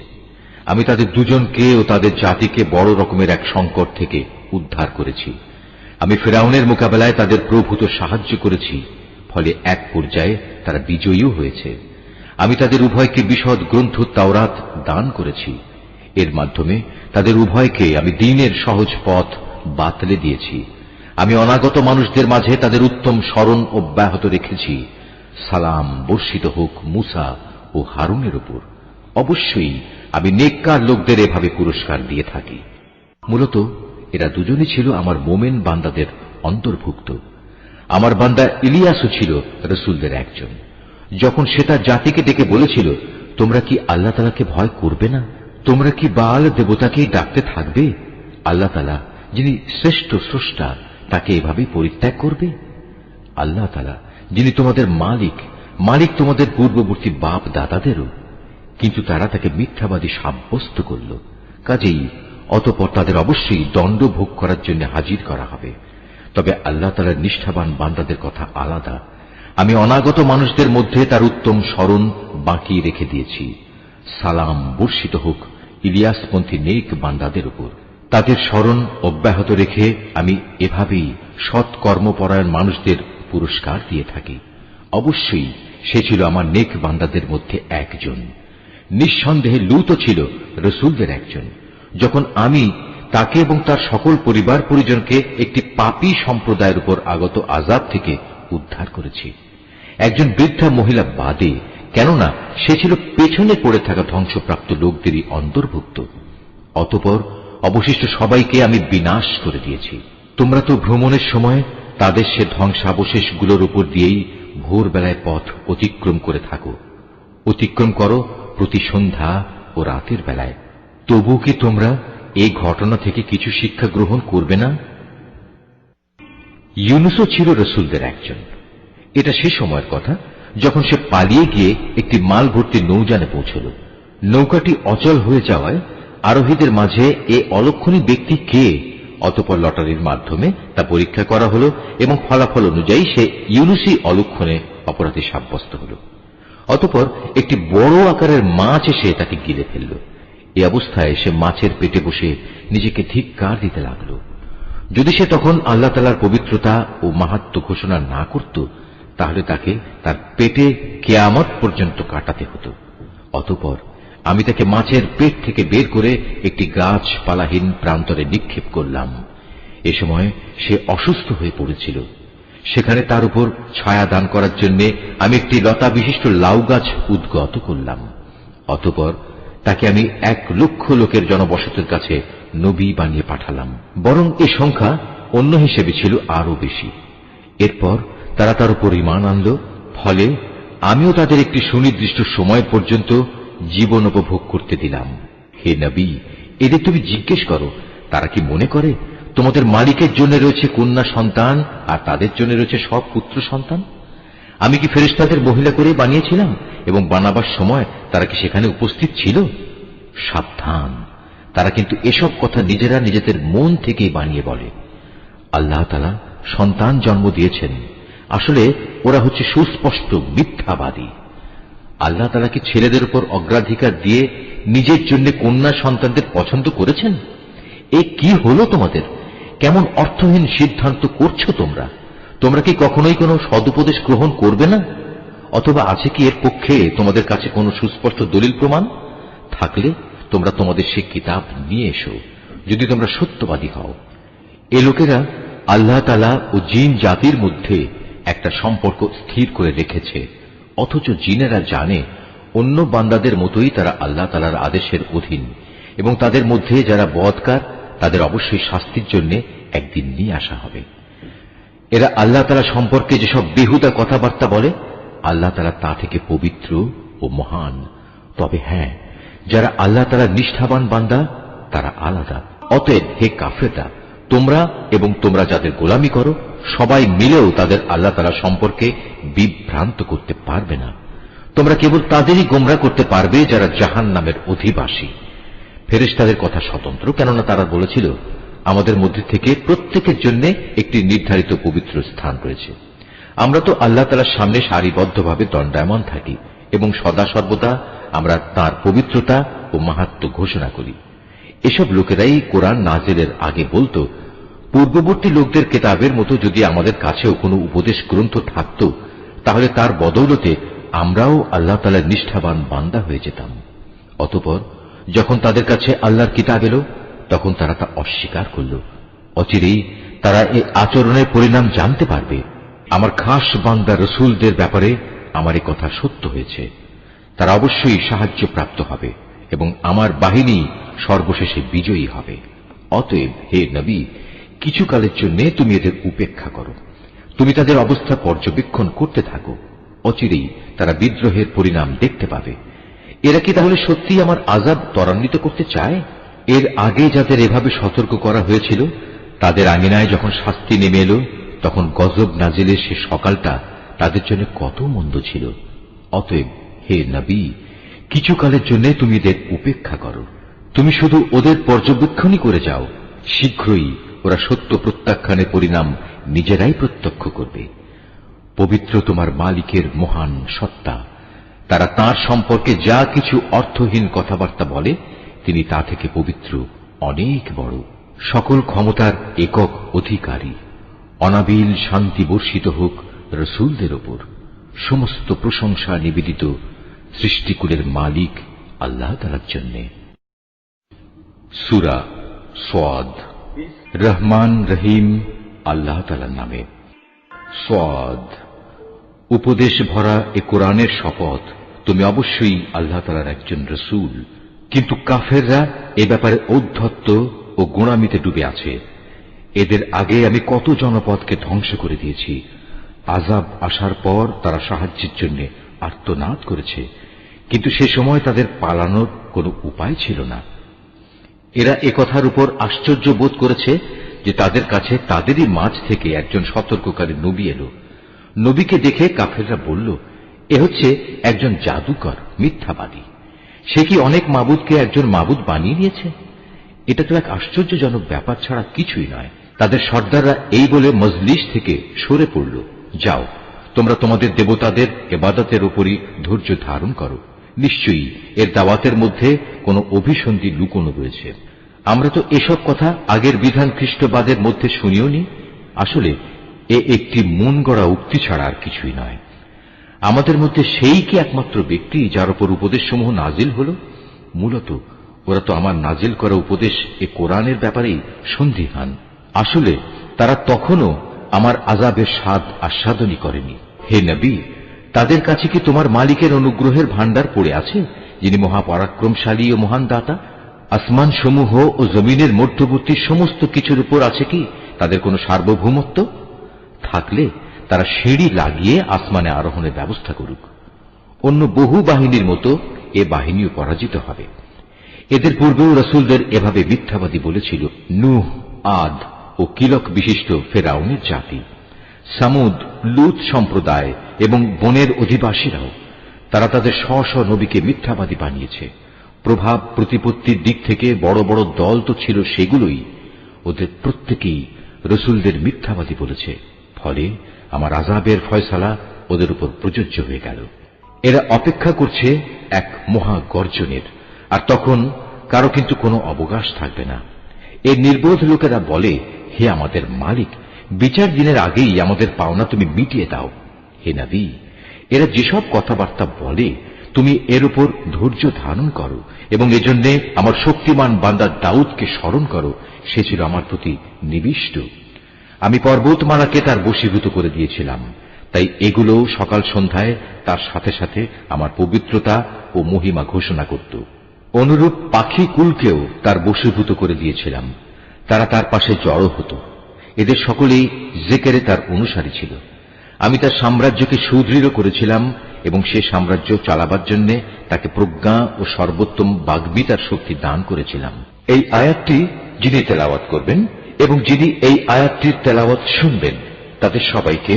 আমি তাদের দুজনকে ও তাদের জাতিকে বড় রকমের এক সংকট থেকে উদ্ধার করেছি। আমি ফিরআউনের মোকাবেলায় তাদের প্রভূত সাহায্য করেছি, ফলে এক পর্যায়ে তারা বিজয়ীও হয়েছে। আমি তাদের উভয়কে বিশদ গ্রন্থ তাওরাত দান করেছি। এর মাধ্যমে তাদের উভয়কে আমি দ্বীনের সহজ পথ বাতলে দিয়েছি। আমি অনাগত মানুষদের মাঝে তাদের উত্তম স্মরণ অব্যাহত রেখেছি। সালাম বর্ষিত হোক মুসা ও হারুনের উপর। অবশ্যই আমি নেককার লোকদের এভাবে পুরস্কার দিয়ে থাকি। মূলত এরা দুজনই ছিল আমার মোমেন বান্দাদের অন্তর্ভুক্ত। আমার বান্দা ইলিয়াসও ছিল রসুলদের একজন। যখন সে তার জাতিকে ডেকে বলেছিল, তোমরা কি আল্লাহ তাআলাকে ভয় করবে না? তোমরা কি বাল দেবতাকেই ডাকতে থাকবে? আল্লাহ তাআলা যিনি শ্রেষ্ঠ স্রষ্টা, তাকে এভাবেই পরিত্যাগ করবে? আল্লাহ তাআলা যিনি তোমাদের মালিক তোমাদের পূর্ববর্তী বাপ দাদাদেরও। কিন্তু তারা তাকে মিথ্যাবাদী সাব্যস্ত করল। কাজেই অতঃপর তাদের অবশ্যই দণ্ড ভোগ করার জন্য হাজির করা হবে। তবে আল্লাহ তাআলার নিষ্ঠাবান বান্দাদের কথা আলাদা। আমি অনাগত মানুষদের মধ্যে তার উত্তম স্মরণ বাকি রেখে দিয়েছি। সালাম বর্ষিত হোক ইলিয়াসপন্থী নেক বান্দাদের উপর। তাদের স্মরণ অব্যাহত রেখে আমি এভাবেই সৎ কর্মপরায়ণ মানুষদের পুরস্কার দিয়ে থাকি। অবশ্যই সে ছিল আমার নেক বান্দাদের মধ্যে একজন। নিঃসন্দেহে লূত ছিল রসুলদের একজন, যখন আমি তাকে এবং তার সকল পরিবার পরিজনকে একটি পাপী সম্প্রদায়ের উপর আগত আযাব থেকে উদ্ধার করেছি। একজন বৃদ্ধা মহিলা বাদে, কেননা সে ছিল পেছনে পড়ে থাকা ধ্বংসপ্রাপ্ত লোকদেরই অন্তর্ভুক্ত। অতঃপর অবশিষ্ট সবাইকে আমি বিনাশ করে দিয়েছি। তোমরা তো ভ্রমণের সময় তাদের সে ধ্বংসাবশেষগুলোর উপর দিয়েই ভোরবেলায় পথ অতিক্রম করে থাকো। অতিক্রম করো প্রতি সন্ধ্যা ও রাতের বেলায়। তবু কি তোমরা এই ঘটনা থেকে কিছু শিক্ষা গ্রহণ করবে না? ইউনুসও ছিল রসুলদের একজন। এটা সে সময়ের কথা যখন সে পালিয়ে গিয়ে একটি মাল ভর্তি নৌযানে পৌঁছল। নৌকাটি অচল হয়ে যাওয়ায় আরোহীদের মাঝে এ অলক্ষণী ব্যক্তি কে? অতঃপর লটারির মাধ্যমে তা পরীক্ষা করা হল এবং ফলাফল অনুযায়ী সে ইউনুসই অলক্ষণে অপরাধী সাব্যস্ত হল। অতঃপর একটি বড় আকারের মাছ এসে তাকে গিলে ফেলল। এই অবস্থায় সে মাছের পেটে বসে নিজেকে ধিক্কার দিতে লাগল। যদি সে তখন আল্লাহ তাআলার পবিত্রতা ও মাহাত্ম্য ঘোষণা না করত, তাহলে তাকে তার পেটে কিয়ামত পর্যন্ত কাটাতে হতো। অতঃপর আমি তাকে মাছের পেট থেকে বের করে একটি গাছপালাহীন প্রান্তরে নিক্ষেপ করলাম। এ সময় সে অসুস্থ হয়ে পড়েছিল। সেখানে তার উপর ছায়া দান করার জন্য আমি একটি লতা বিশিষ্ট লাউ গাছ উদ্গত করলাম। অতঃপর তাকে আমি 1,00,000 লোকের জনবসতির কাছে নবী বানিয়ে পাঠালাম। বরং এ সংখ্যা অন্য হিসেবে ছিল আরো বেশি। এরপর তারা তার উপর ঈমান আনল। ফলে আমিও তাদের একটি সুনির্দিষ্ট সময় পর্যন্ত জীবন উপভোগ করতে দিলাম। হে নবী, এদের তুমি জিজ্ঞেস করো, তারা কি মনে করে তোমাদের মালিকের জন্য রয়েছে কন্যা সন্তান আর তাদের জন্য রয়েছে সব পুত্র সন্তান? আমি কি ফেরেশতাদের মহিলা করে বানিয়েছিলাম এবং বানাবার সময় তারা কি সেখানে উপস্থিত ছিল? সাবধান, তারা কিন্তু এসব কথা নিজেরা নিজেদের মন থেকেই বানিয়ে বলে। আল্লাহ তাআলা সন্তান জন্ম দিয়েছেন, আসলে ওরা হচ্ছে সুস্পষ্ট মিথ্যাবাদী। আল্লাহ তাআলা কি ছেলেদের উপর অগ্রাধিকার দিয়ে নিজের জন্য কন্যা সন্তানদের পছন্দ করেছেন? এ কি হলো তোমাদের? কেমন অর্থহীন সিদ্ধান্ত করছো তোমরা? তোমরা কি কখনোই কোনো সদুপদেশ গ্রহণ করবে না? অথবা আছে কি এর পক্ষে তোমাদের কাছে কোনো সুস্পষ্ট দলিল প্রমাণ? থাকলে তোমরা তোমাদের সে কিতাব নিয়ে এসো, যদি তোমরা সত্যবাদী হও। এ লোকেরা আল্লাহ তাআলা ও জিন জাতির মধ্যে একটা সম্পর্ক স্থির করে রেখেছে, অথচ জিনেরা জানে অন্য বান্দাদের মতোই তারা আল্লাহ তাআলার আদেশের অধীন, এবং তাদের মধ্যে যারা বদকার তাদের অবশ্যই শাস্তির জন্য একদিন নিয়ে আসা হবে। এরা আল্লাহ তাআলা সম্পর্কে যেসব বেহুদা কথাবার্তা বলে, আল্লাহ তাআলা তা থেকে পবিত্র ও মহান। তবে হ্যাঁ, যারা আল্লাহ তাআলার নিষ্ঠাবান বান্দা তারা আলাদা। অতএব হে কাফেররা, তোমরা এবং তোমরা যাদের গোলামি করো সবাই মিলেও তাদের আল্লাহ তাআলা সম্পর্কে বিভ্রান্ত করতে পারবে না। তোমরা কেবল তাদেরই গোমরাহ করতে পারবে যারা জাহান্নামের অধিবাসী। ফেরেশতাদের কথা স্বতন্ত্র, কেননা তারা বলেছিল আমাদের মধ্যে থেকে প্রত্যেকের জন্য একটি নির্ধারিত পবিত্র স্থান রয়েছে। আমরা তো আল্লাহ তাআলার সামনে সারিবদ্ধভাবে দণ্ডায়মান থাকি এবং সদা সর্বদা আমরা তার পবিত্রতা ও মাহাত্ম্য ঘোষণা করি। এসব লোকেরাই কোরআন নাজিলের আগে বলতো, পূর্ববর্তী লোকদের কিতাবের মতো যদি আমাদের কাছেও কোনো উপদেশ গ্রন্থ থাকত, তাহলে তার বদৌলতে আমরাও আল্লাহ তাআলার নিষ্ঠাবান বান্দা হয়ে যেতাম। অতঃপর যখন তাদের কাছে আল্লাহর কিতাব এলো, তখন তারা তা অস্বীকার করল। অচিরেই তারা এই আচরণের পরিণাম জানতে পারবে। আমার খাস বান্দা রসুলদের ব্যাপারে আমার এই কথা সত্য হয়েছে। তারা অবশ্যই সাহায্য প্রাপ্ত হবে এবং আমার বাহিনী সর্বশেষে বিজয়ী হবে। অতএব হে নবী, কিছু কালের জন্য তুমি এদের উপেক্ষা করো। তুমি তাদের অবস্থা পর্যবেক্ষণ করতে থাকো। অচিরেই তারা বিদ্রোহের পরিণাম দেখতে পাবে। এরা কি তাহলে সত্যি আমার আযাব ত্বরান্বিত করতে চায়? এর আগে যাদের এভাবে সতর্ক করা হয়েছিল, তাদের আঙিনায় যখন শাস্তি নেমে এলো, তখন গজব নাজিলের সে সকালটা তাদের জন্য কত মন্দ ছিল। অতএব হে নবী, কিছু কালের জন্য তুমি এদের উপেক্ষা করো। তুমি শুধু ওদের পর্যবেক্ষণই করে যাও। শীঘ্রই ওরা সত্য প্রত্যাখ্যানের পরিণাম নিজেরাই প্রত্যক্ষ করবে। পবিত্র তোমার মালিকের মহান সত্তা। তারা তার সম্পর্কে যা কিছু অর্থহীন কথাবার্তা বলে, তিনি তা থেকে পবিত্র, অনেক বড়, সকল ক্ষমতার একক অধিকারী। অনাবিল শান্তি বর্ষিত হোক রসুলদের ওপর। সমস্ত প্রশংসা নিবেদিত সৃষ্টিকুলের মালিক আল্লাহ তাআলার জন্য। সূরা সাদ। রহমান রহিম আল্লাহ তাআলার নামে। সাদ। উপদেশ ভরা এ কোরআনের শপথ, তুমি অবশ্যই আল্লাহ তাআলার একজন রাসূল। কিন্তু কাফেররা এ ব্যাপারে ঔদ্ধত্য ও গোঁড়ামিতে ডুবে আছে। এদের আগে আমি কত জনপদকে ধ্বংস করে দিয়েছি। আযাব আসার পর তারা সাহায্যের জন্য আর্তনাদ করেছে, কিন্তু সে সময় তাদের পালানোর কোনো উপায় ছিল না। এরা একথার উপর আশ্চর্য বোধ করেছে যে তাদের কাছে তাদেরই মাঝ থেকে একজন সতর্ককারী নবী এলো। নবীকে দেখে কাফেররা বলল, এ হচ্ছে একজন জাদুকর, মিথ্যাবাদী। সে কি অনেক মাবুদকে একজন মাবুদ বানিয়ে নিয়েছে? এটা তো এক আশ্চর্যজনক ব্যাপার ছাড়া কিছুই নয়। তাদের সর্দাররা এই বলে মজলিস থেকে সরে পড়ল, যাও, তোমরা তোমাদের দেবতাদের ইবাদতের উপরই ধৈর্য ধারণ করো। নিশ্চয়ই এর দাওয়াতের মধ্যে কোনো অভিসন্ধি লুকোনো রয়েছে। আমরা তো এসব কথা আগের বিধান খ্রিস্টবাদের মধ্যে শুনিও নি। আসলে এ একটি মন গড়া উক্তি ছাড়া আর কিছুই নয়। আমাদের মধ্যে সেই কি একমাত্র ব্যক্তি যার উপর উপদেশসমূহ নাজিল হল? মূলত ওরা তো আমার নাজিল করা উপদেশ এ কোরআনের ব্যাপারেই সন্দিহান। আসলে তারা তখনও আমার আযাবের স্বাদ আস্বাদনই করেনি। হে নবী, তাদের কাছে কি তোমার মালিকের অনুগ্রহের ভাণ্ডার পড়ে আছে, যিনি মহাপরাক্রমশালী ও মহান দাতা? আসমান সমূহ ও জমিনের মধ্যবর্তী সমস্ত কিছুর উপর আছে কি তাদের কোনো সার্বভৌমত্ব? থাকলে তারা সিঁড়ি লাগিয়ে আসমানে আরোহণের ব্যবস্থা করুক। অন্য বহু বাহিনীর মতো এ বাহিনীও পরাজিত হবে। এদের পূর্বেও রাসূলদের এভাবে মিথ্যাবাদী বলেছিল নূহ, আদ ও কিলক বিশিষ্ট ফেরাউনের জাতি, সামুদ, লূত সম্প্রদায় এবং বনের অধিবাসীরাও। তারা তাদের স্ব স্ব নবীকে মিথ্যাবাদী বানিয়েছে। প্রভাব প্রতিপত্তির দিক থেকে বড় বড় দল তো ছিল সেগুলোই। ওদের প্রত্যেকেই রাসূলদের মিথ্যাবাদী বলেছে। ফলে আমার আযাবের ফয়সালা ওদের উপর প্রযোজ্য হয়ে গেল। এরা অপেক্ষা করছে এক মহা গর্জনের, আর তখন কারো কিন্তু কোনো অবকাশ থাকবে না। এই নির্বোধ লোকেরা বলে, হে আমাদের মালিক, বিচার দিনের আগেই আমাদের পাওনা তুমি মিটিয়ে দাও। হে নবী, এরা যেসব কথাবার্তা বলে তুমি এর উপর ধৈর্য ধারণ করো এবং এজন্য আমার শক্তিমান বান্দা দাউদকে স্মরণ করো। সে ছিল আমার প্রতি নিবিষ্ট। আমি পর্বতমালাকে তার বশীভূত করে দিয়েছিলাম, তাই এগুলো সকাল সন্ধ্যায় তার সাথে সাথে আমার পবিত্রতা ও মহিমা ঘোষণা করত। অনুরূপ পাখি কুলকেও তার বশীভূত করে দিয়েছিলাম, তারা তার পাশে জড়ো হতো। এদের সকলেই জিকিরে তার অনুসারী ছিল। আমি তার সাম্রাজ্যকে সুদৃঢ় করেছিলাম এবং সে সাম্রাজ্য চালাবার জন্য তাকে প্রজ্ঞা ও সর্বোত্তম বাগ্মিতার শক্তি দান করেছিলাম। এই আয়াতটি যিনি তেলাওয়াত করবেন এবং যিনি এই আয়াতটির তেলাওয়াত শুনবেন, তাদের সবাইকে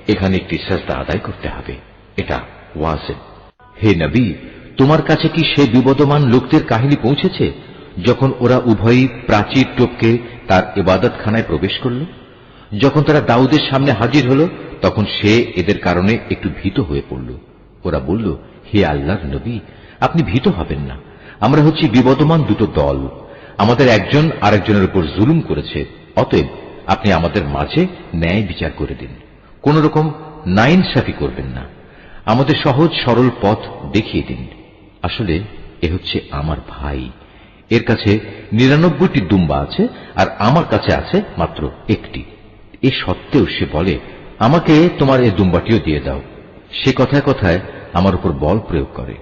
এখানে একটি সাজদা আদায় করতে হবে। এটা ওয়াজিব। হে নবী, তোমার কাছে কি সে বিবদমান লোকদের কাহিনী পৌঁছেছে যখন ওরা উভয়ই প্রাচীর টপকে তার ইবাদতখানায় প্রবেশ করল? যখন তারা দাউদের সামনে হাজির হল, তখন সে এদের কারণে একটু ভীত হয়ে পড়ল। ওরা বলল, হে আল্লাহর নবী, আপনি ভীত হবেন না। আমরা হচ্ছি বিবদমান দুটো দল। আমাদের একজন আরেকজনের উপর জুলুম করেছে, অতএব আপনি আমাদের মাঝে ন্যায় বিচার করে দিন। কোন রকম নাইনসাফি করবেন না। আমাদের সহজ সরল পথ দেখিয়ে দিন। আসলে এ হচ্ছে আমার ভাই। এর কাছে ৯৯টি দুম্বা আছে আর আমার কাছে আছে মাত্র একটি। এ সত্ত্বেও সে বলে, আমাকে তোমার এই দুম্বাটিও দিয়ে দাও। সে কথায় কথায় আমার উপর বল প্রয়োগ করে।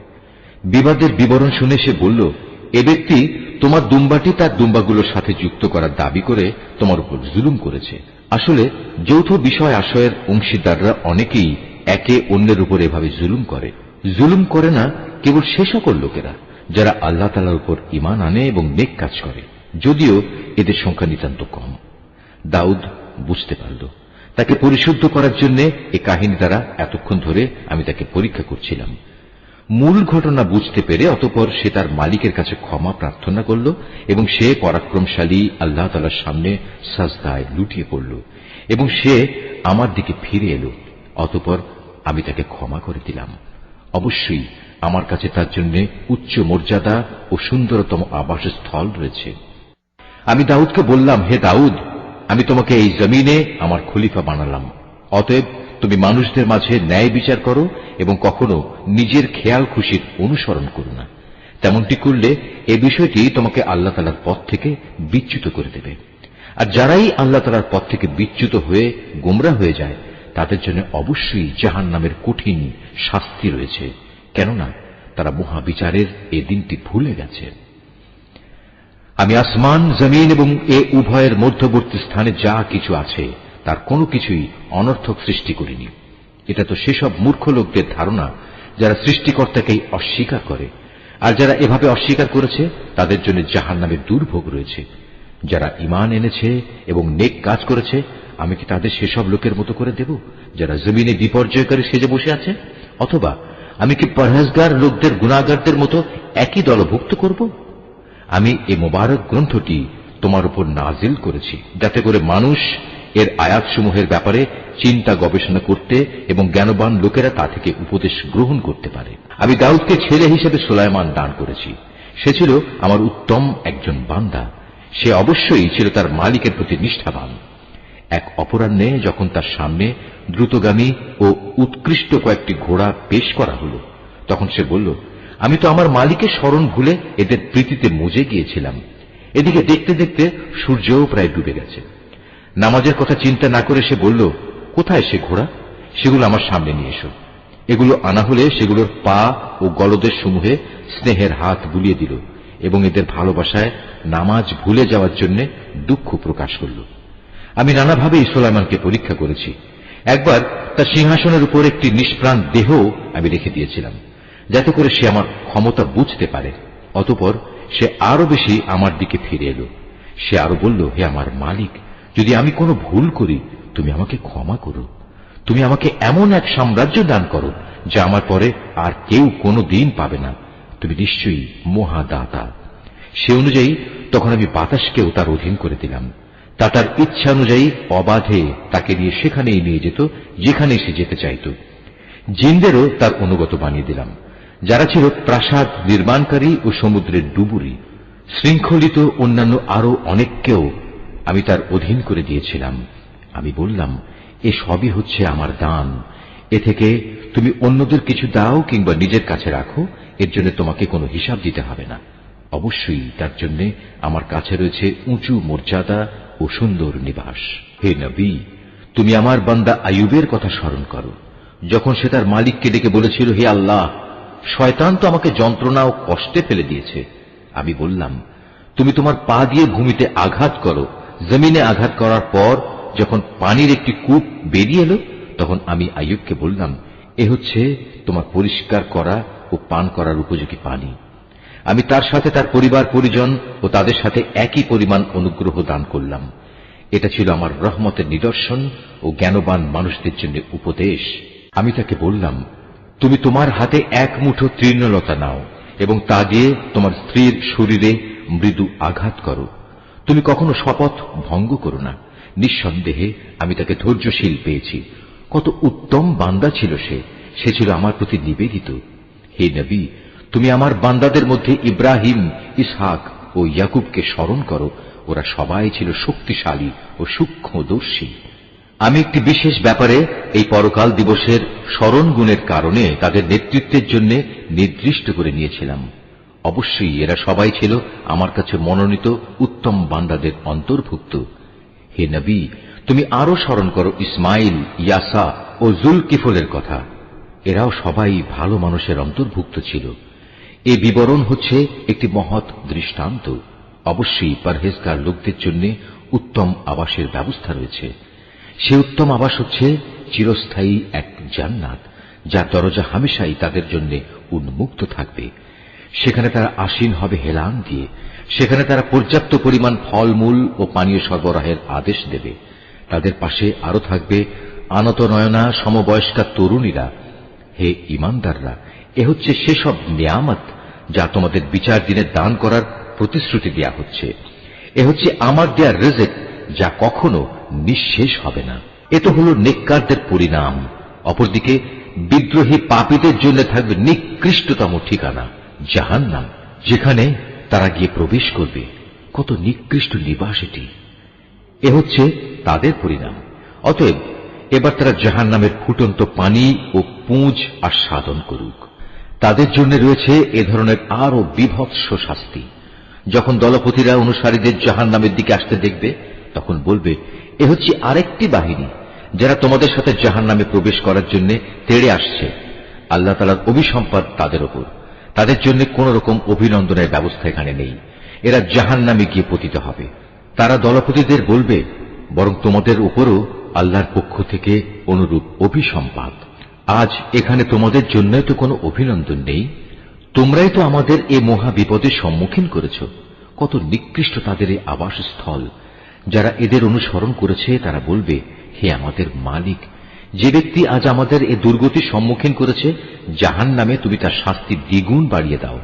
বিবাদের বিবরণ শুনে সে বলল, এ ব্যক্তি তোমার দুম্বাটি তার দুম্বাগুলোর সাথে যুক্ত করার দাবি করে তোমার উপর জুলুম করেছে। আসলে যৌথ বিষয় আশয়ের অংশীদাররা অনেকেই একে অন্যের উপর এভাবে জুলুম করে। জুলুম করে না কেবল সে সকল লোকেরা যারা আল্লাহ তাআলার উপর ঈমান আনে এবং নেক কাজ করে, যদিও এদের সংখ্যা নিতান্ত কম। দাউদ বুঝতে পারল। তাকে পরিশুদ্ধ করার জন্য এ কাহিনী দ্বারা এতক্ষণ ধরে আমি তাকে পরীক্ষা করছিলাম। মূল ঘটনা বুঝতে পেরে অতঃপর সে তার মালিকের কাছে ক্ষমা প্রার্থনা করল এবং সে পরাক্রমশালী আল্লাহ তাআলার সামনে সাজদায় লুটিয়ে পড়ল এবং সে আমার দিকে ফিরে এলো। অতঃপর আমি তাকে ক্ষমা করে দিলাম। অবশ্যই আমার কাছে তার জন্য উচ্চ মর্যাদা ও সুন্দরতম আবাসস্থল রয়েছে। আমি দাউদকে বললাম, হে দাউদ, আমি তোমাকে এই জমিনে আমার খলিফা বানালাম। অতএব তুমি মানুষদের মাঝে ন্যায় বিচার করো এবং কখনো নিজের খেয়াল খুশির অনুসরণ করো না। তেমনটি করলে এ বিষয়টি তোমাকে আল্লাহ তাআলার পথ থেকে বিচ্যুত করে দেবে। আর যারাই আল্লাহ তাআলার পথ থেকে বিচ্যুত হয়ে গোমরা হয়ে যায় তাদের জন্য অবশ্যই জাহান্নামের কঠিন শাস্তি রয়েছে, কেননা তারা মহাবিচারের এ দিনটি ভুলে গেছে। আমি আসমান, জমিন এবং এ উভয়ের মধ্যবর্তী স্থানে যা কিছু আছে তার কোনো কিছুই অনর্থক সৃষ্টি করিনি। এটা তো সেসব মূর্খ লোকদের ধারণা যারা সৃষ্টিকর্তাকেই অস্বীকার করে, আর যারা এভাবে অস্বীকার করেছে তাদের জন্য জাহান্নামের দুর্ভোগ রয়েছে। যারা ঈমান এনেছে এবং নেক কাজ করেছে, আমি কি তাদের সেসব লোকের মতো করে দেব যারা জমিনে বিপর্যয়কারী সেজে বসে আছে? অথবা আমি কি পরহেজগার লোকদের গুনাহগারদের মতো একই দলভুক্ত করব? আমি এই মোবারক গ্রন্থটি তোমার উপর নাজিল করেছি যাতে করে মানুষ এর আয়াতসমূহের ব্যাপারে চিন্তা গবেষণা করতে এবং জ্ঞানবান লোকেরা তা থেকে উপদেশ গ্রহণ করতে পারে। আমি দাউদকে ছেলে হিসেবে সুলাইমান দান করেছি। সে ছিল আমার উত্তম একজন বান্দা। সে অবশ্যই ছিল তার মালিকের প্রতি নিষ্ঠাবান। এক অপরাহ্নে যখন তার সামনে দ্রুতগামী ও উৎকৃষ্ট কয়েকটি ঘোড়া পেশ করা হল, তখন সে বলল, আমি তো আমার মালিকের স্মরণ ভুলে এদের প্রীতিতে মজে গিয়েছিলাম। এদিকে দেখতে দেখতে সূর্যও প্রায় ডুবে গেছে। নামাজের কথা চিন্তা না করে সে বলল, কোথায় সে ঘোড়া? সেগুলো আমার সামনে নিয়ে এসো। এগুলো আনা হলে সেগুলোর পা ও গলদের সমূহে স্নেহের হাত বুলিয়ে দিল এবং এদের ভালোবাসায় নামাজ ভুলে যাওয়ার জন্য দুঃখ প্রকাশ করল। আমি নানাভাবে সুলাইমানকে পরীক্ষা করেছি। একবার তার সিংহাসনের উপর একটি নিষ্প্রাণ দেহ আমি রেখে দিয়েছিলাম, যাতে করে সে আমার ক্ষমতা বুঝতে পারে। অতঃপর সে আরো বেশি আমার দিকে ফিরে এলো। সে আরো বলল, হে আমার মালিক, যদি আমি কোনো ভুল করি তুমি আমাকে ক্ষমা করো। তুমি আমাকে এমন এক সাম্রাজ্য দান করো যা আমার পরে আর কেউ কোনো দিন পাবে না। তুমি নিশ্চয়ই মহাদাতা। সে অনুযায়ী তখন আমি বাতাসকেও তার অধীন করে দিলাম। তা তার ইচ্ছা অনুযায়ী অবাধে তাকে নিয়ে সেখানেই নিয়ে যেত যেখানে সে যেতে চাইত। জিনদেরও তার অনুগত বানিয়ে দিলাম, যারা ছিল প্রাসাদ নির্মাণকারী ও সমুদ্রের ডুবুরি। শৃঙ্খলিত অন্যান্য আরো অনেককেও আমি তার অধীন করে দিয়েছিলাম। আমি বললাম, এ সবই হচ্ছে আমার দান। এ থেকে তুমি অন্যদের কিছু দাও কিংবা নিজের কাছে রাখো, এর জন্য তোমাকে কোনো হিসাব দিতে হবে না। অবশ্যই তার জন্য আমার কাছে রয়েছে উঁচু মর্যাদা ও সুন্দর নিবাস। হে নবী, তুমি আমার বান্দা আইয়ুবের কথা স্মরণ করো, যখন সে তার মালিককে ডেকে বলেছিল, হে আল্লাহ, শয়তান তো আমাকে যন্ত্রণা ও কষ্টে ফেলে দিয়েছে। আমি বললাম, তুমি তোমার পা দিয়ে ভূমিতে আঘাত করো। জমিনে আঘাত করার পর যখন পানির একটি কূপ বেরিয়ে এলো, তখন আমি আইয়ুবকে বললাম, এ হচ্ছে তোমার পরিষ্কার করা ও পান করার উপযোগী পানি। আমি তার সাথে তার পরিবার পরিজন ও তাদের সাথে একই পরিমাণ অনুগ্রহ দান করলাম। এটা ছিল আমার রহমতের নিদর্শন ও জ্ঞানবান মানুষদের জন্য উপদেশ। আমি তাকে বললাম, তুমি তোমার হাতে এক মুঠো তৃণলতা নাও এবং তা দিয়ে তোমার স্ত্রীর শরীরে মৃদু আঘাত করো। তুমি কখনো শপথ ভঙ্গ করো না। নিঃসন্দেহে আমি তাকে ধৈর্যশীল পেয়েছি। কত উত্তম বান্দা ছিল সে। সে ছিল আমার প্রতি নিবেদিত। হে নবী, তুমি আমার বান্দাদের মধ্যে ইব্রাহিম, ইসহাক ও ইয়াকুবকে স্মরণ করো। ওরা সবাই ছিল শক্তিশালী ও সূক্ষ্মদর্শী। আমি একটি বিশেষ ব্যাপারে এই পরকাল দিবসের স্মরণ গুণের কারণে তাদের নেতৃত্বের জন্য নির্দিষ্ট করে নিয়েছিলাম। অবশ্যই এরা সবাই ছিল আমার কাছে মনোনীত উত্তম বান্দাদের অন্তর্ভুক্ত। হে নবী, তুমি আরো স্মরণ করো ইসমাইল, ইয়াসা ও জুলকিফলের কথা। এরাও সবাই ভালো মানুষের অন্তর্ভুক্ত ছিল। এ বিবরণ হচ্ছে একটি মহৎ দৃষ্টান্ত। অবশ্যই পরহেজগার লোকদের জন্য উত্তম আবাসের ব্যবস্থা রয়েছে। সে উত্তম আবাস হচ্ছে চিরস্থায়ী এক জান্নাত, যার দরজা হামেশাই তাদের জন্য উন্মুক্ত থাকবে। সেখানে তারা আসীন হবে হেলান দিয়ে। সেখানে তারা পর্যাপ্ত পরিমাণ ফলমূল ও পানীয় সরবরাহের আদেশ দেবে। তাদের পাশে আরো থাকবে আনত নয়না সমবয়স্কা তরুণীরা। হে ঈমানদাররা, এ হচ্ছে সেসব নিয়ামত যা তোমাদের বিচার দিনে দান করার প্রতিশ্রুতি দেয়া হচ্ছে। এ হচ্ছে আমার দেয়া রিজক, যা কখনো নিঃশেষ হবে না। এ তো হল নেককারদের পরিণাম। অপরদিকে বিদ্রোহী পাপীদের জন্য থাকবে নিকৃষ্টতম ঠিকানা, জাহান্নাম, যেখানে তারা গিয়ে প্রবেশ করবে। কত নিকৃষ্ট নিবাস এটি! এ হচ্ছে তাদের পরিণাম। অতএব এবার তারা জাহান্নামের ফুটন্ত পানি ও পুঁজ আস্বাদন করুক। তাদের জন্য রয়েছে এ ধরনের আরো বিভৎস শাস্তি। যখন দলপতিরা অনুসারীদের জাহান্নামের দিকে আসতে দেখবে, তখন বলবে, এ হচ্ছে আরেকটি বাহিনী যারা তোমাদের সাথে জাহান্নামে প্রবেশ করার জন্য তেড়ে আসছে। আল্লাহ তাআলার অভিসম্পাদ তাদের ওপর। তাদের জন্য কোন রকম অভিনন্দনের ব্যবস্থা এখানে নেই। এরা জাহান্নামে গিয়ে পতিত হবে। তারা দলপতিদের বলবে, বরং তোমাদের উপরও আল্লাহর পক্ষ থেকে অনুরূপ অভিসম্পাদ। আজ এখানে তোমাদের জন্য তো কোনো অভিনন্দন নেই। তোমরাই তো আমাদের এ মহা বিপদের সম্মুখীন করেছ। কত নিকৃষ্ট তাদের এই আবাসস্থল। যারা এদের অনুসরণ করেছে তারা বলবে, হে আমাদের মালিক, যে ব্যক্তি আজ আমাদের এ দুর্গতির সম্মুখীন করেছে, জাহান্নামে তুমি তার শাস্তি দ্বিগুণ বাড়িয়ে দাও।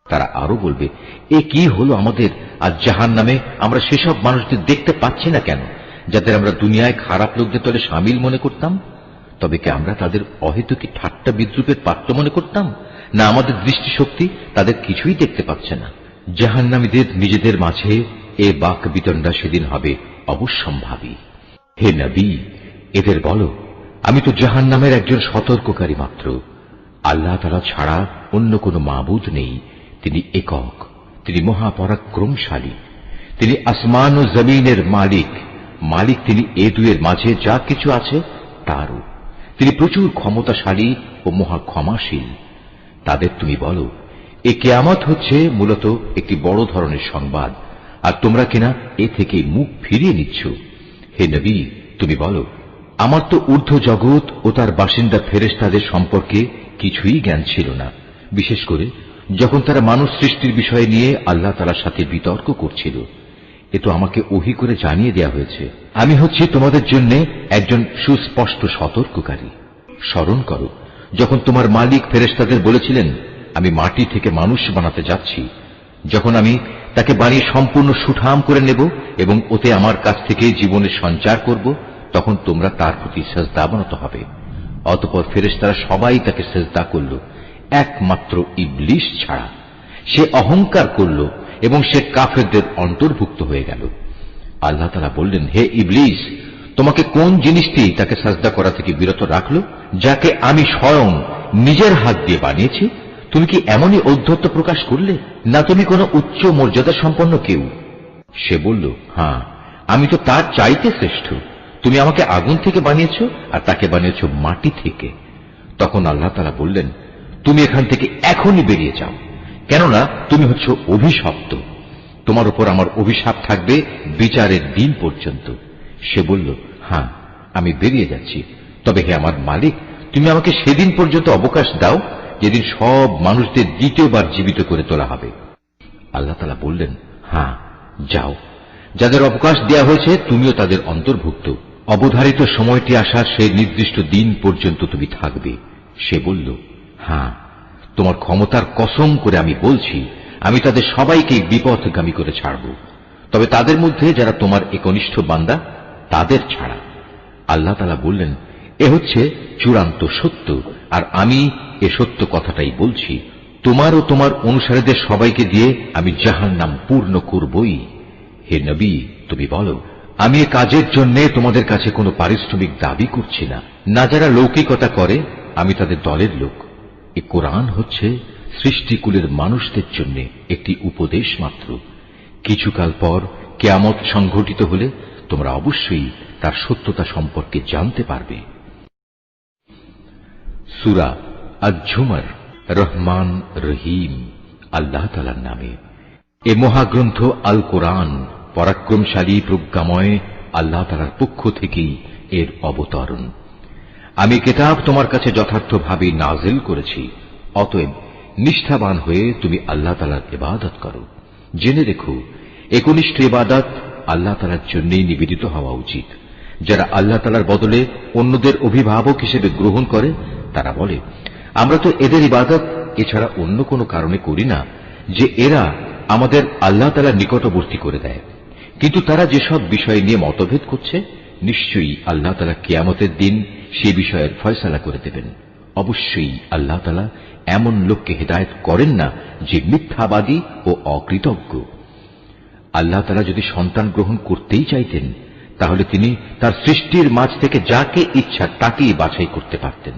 তারা আরো বলবে, এ কি হলো আমাদের, আজ জাহান্নামে আমরা সেসব মানুষদের দেখতে পাচ্ছি না কেন, যাদের আমরা দুনিয়ায় খারাপ লোকদের দলে সামিল মনে করতাম? তবে কি আমরা তাদের অহেতুকি ঠাট্টা বিদ্রুপের পাত্র মনে করতাম? না আমাদের দৃষ্টিশক্তি তাদের কিছুই দেখতে পাচ্ছে না? জাহান্নামীদের নিজেদের মাঝে এ বাক বিতণ্ডা সেদিন হবে অবশ্যম্ভাবী। হে নবী, এদের বলো, আমি তো জাহান্নামের একজন সতর্ককারী মাত্র। আল্লাহ তাআলা ছাড়া অন্য কোনো মাবুদ নেই। তিনি একক, তিনি মহাপরাক্রমশালী। তিনি আসমান ও জমিনের মালিক। মালিক তিনি এ দুয়ের মাঝে যা কিছু আছে তারও। তিনি প্রচুর ক্ষমতাশালী ও মহা ক্ষমাশীল। তাদের তুমি বলো, এ কিয়ামত হচ্ছে মূলত একটি বড় ধরনের সংবাদ, আর তোমরা কিনা এ থেকে মুখ ফিরিয়ে নিচ্ছ। হে নবী, তুমি বলো, আমার তো ঊর্ধ্ব জগৎ ও তার বাসিন্দা ফেরেশতাদের সম্পর্কে কিছুই জ্ঞান ছিল না, বিশেষ করে যখন তারা মানুষ সৃষ্টির বিষয় নিয়ে আল্লাহ তাআলার সাথে বিতর্ক করছিল। এ তো আমাকে ওহী করে জানিয়ে দেয়া হয়েছে। আমি হচ্ছি তোমাদের জন্য একজন সুস্পষ্ট সতর্ককারী। স্মরণ করো, যখন তোমার মালিক ফেরেশতাদের বলেছিলেন, আমি মাটি থেকে মানুষ বানাতে যাচ্ছি। যখন আমি তাকে বানিয়ে সম্পূর্ণ সুঠাম করে নেব এবং ওতে আমার কাছ থেকে জীবনের সঞ্চার করব, তখন তোমরা তার প্রতি সেজদা অবনত হবে। অতঃপর ফেরেশতারা সবাই তাকে সেজদা করল, একমাত্র ইবলিস ছাড়া। সে অহংকার করল এবং সে কাফেরদের অন্তর্ভুক্ত হয়ে গেল। আল্লাহ তাআলা বললেন, হে ইবলিস, তোমাকে কোন জিনিসটি তাকে সাজদা করা থেকে বিরত রাখলো, যাকে আমি স্বয়ং নিজের হাত দিয়ে বানিয়েছি? তুমি কি এমনই ঔদ্ধত্য প্রকাশ করলে? না তুমি কোনো উচ্চ মর্যাদা সম্পন্ন কেউ? সে বলল, হ্যাঁ, আমি তো তার চাইতে শ্রেষ্ঠ। তুমি আমাকে আগুন থেকে বানিয়েছ আর তাকে বানিয়েছ মাটি থেকে। তখন আল্লাহ তাআলা বললেন, তুমি এখান থেকে এখনই বেরিয়ে যাও, কেননা তুমি হচ্ছ অভিশপ্ত। তোমার উপর আমার অভিশাপ থাকবে বিচারের দিন পর্যন্ত। সে বলল, হ্যাঁ, আমি বেরিয়ে যাচ্ছি। তবে হে আমার মালিক, তুমি আমাকে সেদিন পর্যন্ত অবকাশ দাও যেদিন সব মানুষদের দ্বিতীয়বার জীবিত করে তোলা হবে। আল্লাহ তাআলা বললেন, হ্যাঁ, যাও। যাদের অবকাশ দেয়া হয়েছে তুমিও তাদের অন্তর্ভুক্ত। অবধারিত সময়টি আসার সেই নির্দিষ্ট দিন পর্যন্ত তুমি থাকবে। সে বলল, হ্যাঁ, তোমার ক্ষমতার কসম করে আমি বলছি, আমি তাদের সবাইকে বিপথগামী করে ছাড়ব, তবে তাদের মধ্যে যারা তোমার একনিষ্ঠ বান্দা তাদের ছাড়া। আল্লাহ তাআলা বললেন, এ হচ্ছে চূড়ান্ত সত্য, আর আমি এ সত্য কথাটাই বলছি। তোমার ও তোমার অনুসারীদের সবাইকে দিয়ে আমি জাহান্নাম পূর্ণ করবই। হে নবী, তুমি বলো, আমি এ কাজের জন্য তোমাদের কাছে কোনো পারিশ্রমিক দাবি করছি না। না যারা লৌকিকতা করে, আমি তাদের দলের লোক। এ কোরআন হচ্ছে সৃষ্টিকুলের মানুষদের জন্য একটি উপদেশ মাত্র। কিছুকাল পর কিয়ামত সংঘটিত হলে তোমরা অবশ্যই তার সত্যতা সম্পর্কে জানতে পারবে। সূরা আজ-ঝুমার, রহমান রহিম আল্লাহ তাআলার নামে। এ মহাগ্রন্থ আল কোরআন পরাক্রমশালী প্রজ্ঞাময় আল্লাহ তাআলার পক্ষ থেকেই এর অবতরণ। আমি কিতাব তোমার কাছে যথার্থভাবে নাজিল করেছি, অতএব নিষ্ঠাবান হয়ে তুমি আল্লাহ তাআলার ইবাদত করো। জেনে রেখো, একনিষ্ঠ ইবাদত আল্লাহ তাআলার জন্যই নিবেদিত হওয়া উচিত। যারা আল্লাহ তাআলার বদলে অন্যদের অভিভাবক হিসেবে গ্রহণ করে, তারা বলে, আমরা তো এদের ইবাদত এছাড়া অন্য কোনো কারণে করি না যে এরা আমাদের আল্লাহ তাআলার নিকটবর্তী করে দেয়। কিন্তু তারা যেসব বিষয় নিয়ে মতভেদ করছে, নিশ্চয়ই আল্লাহ তাআলা কিয়ামতের দিন সে বিষয়ের ফয়সালা করে দেবেন। অবশ্যই আল্লাহ তাআলা এমন লোককে হেদায়েত করেন না যে মিথ্যাবাদী ও অকৃতজ্ঞ। আল্লাহ তাআলা যদি সন্তান গ্রহণ করতেই চাইতেন, তাহলে তিনি তার সৃষ্টির মাঝ থেকে যাকে ইচ্ছা তাকেই বাছাই করতে পারতেন।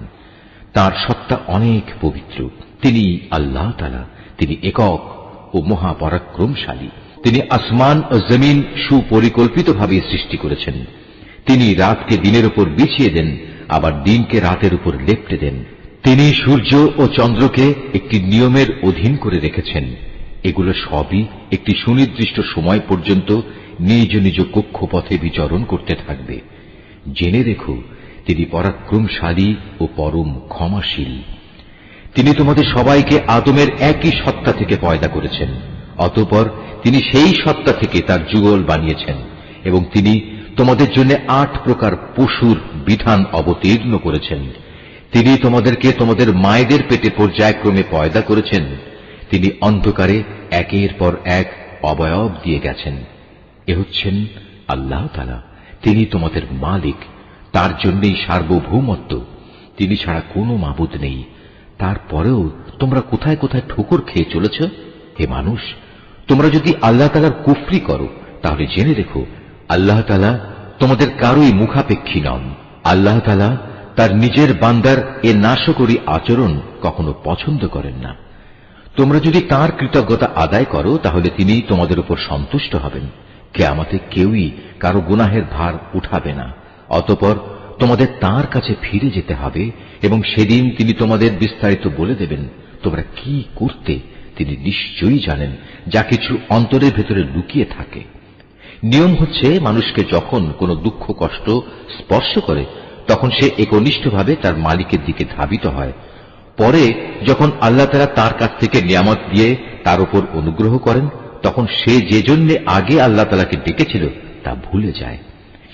তার সত্তা অনেক পবিত্র। তিনি আল্লাহ তাআলা, তিনি একক ও মহাপরাক্রমশালী। তিনি আসমান ও জমিন সুপরিকল্পিতভাবে সৃষ্টি করেছেন। তিনি রাতকে দিনের উপর বিছিয়ে দেন, আবার দিনকে রাতের উপর লেপ্টে দেন। তিনি সূর্য ও চন্দ্রকে একটি নিয়মের অধীন করে রেখেছেন। এগুলো সবই একটি সুনির্দিষ্ট সময় পর্যন্ত নিজ নিজ কক্ষপথে বিচরণ করতে থাকবে। জেনে রেখো, তিনি পরাক্রমশালী ও পরম ক্ষমাশীল। তিনি তোমাদের সবাইকে আদমের একই সত্তা থেকে পয়দা করেছেন। অতঃপর তিনি সেই সত্তা থেকে তার যুগল বানিয়েছেন এবং তিনি তোমাদের জন্য 8 প্রকার পশুর বিধান অবতীর্ণ করেছেন। তিনি তোমাদেরকে তোমাদের মায়েদের পেটে পর্যায়ক্রমে পয়দা করেছেন। তিনি অন্ধকারে একের পর এক অবয়ব দিয়ে গেছেন। এ হচ্ছেন আল্লাহ তাআলা। তিনি তোমাদের মালিক, তার জন্যই সার্বভৌমত্ব। তিনি ছাড়া কোনো মাবুদ নেই। তারপরেও তোমরা কোথায় কোথায় ঠোকর খেয়ে চলেছ? হে মানুষ, তোমরা যদি আল্লাহ তাআলার কুফরি করো তাহলে জেনে রেখো, আল্লাহ তাআলা তোমাদের কারোই মুখাপেক্ষী নন। আল্লাহ তাআলা তার নিজের বান্দার এ নাশকরী আচরণ কখনো পছন্দ করেন না। তোমরা যদি তার কৃতজ্ঞতা আদায় করো তাহলে তিনি তোমাদের উপর সন্তুষ্ট হবেন। কিয়ামতে কেউই কারো গুনাহের ভার উঠাবে না। অতঃপর তোমাদের তার কাছে ফিরে যেতে হবে এবং সেদিন তিনি তোমাদের বিস্তারিত বলে দেবেন তোমরা কি করতে। তিনি নিশ্চয়ই জানেন যা কিছু অন্তরের ভেতরে লুকিয়ে থাকে। নিয়ম হচ্ছে, মানুষকে যখন কোনো দুঃখ কষ্ট স্পর্শ করে তখন সে একনিষ্ঠভাবে তার মালিকের দিকে ধাবিত হয়। পরে যখন আল্লাহ তাআলা তার কাছ থেকে নিয়ামত দিয়ে তার উপর অনুগ্রহ করেন তখন সে যে জন্য আগে আল্লাহ তাআলাকে ডেকেছিল তা ভুলে যায়।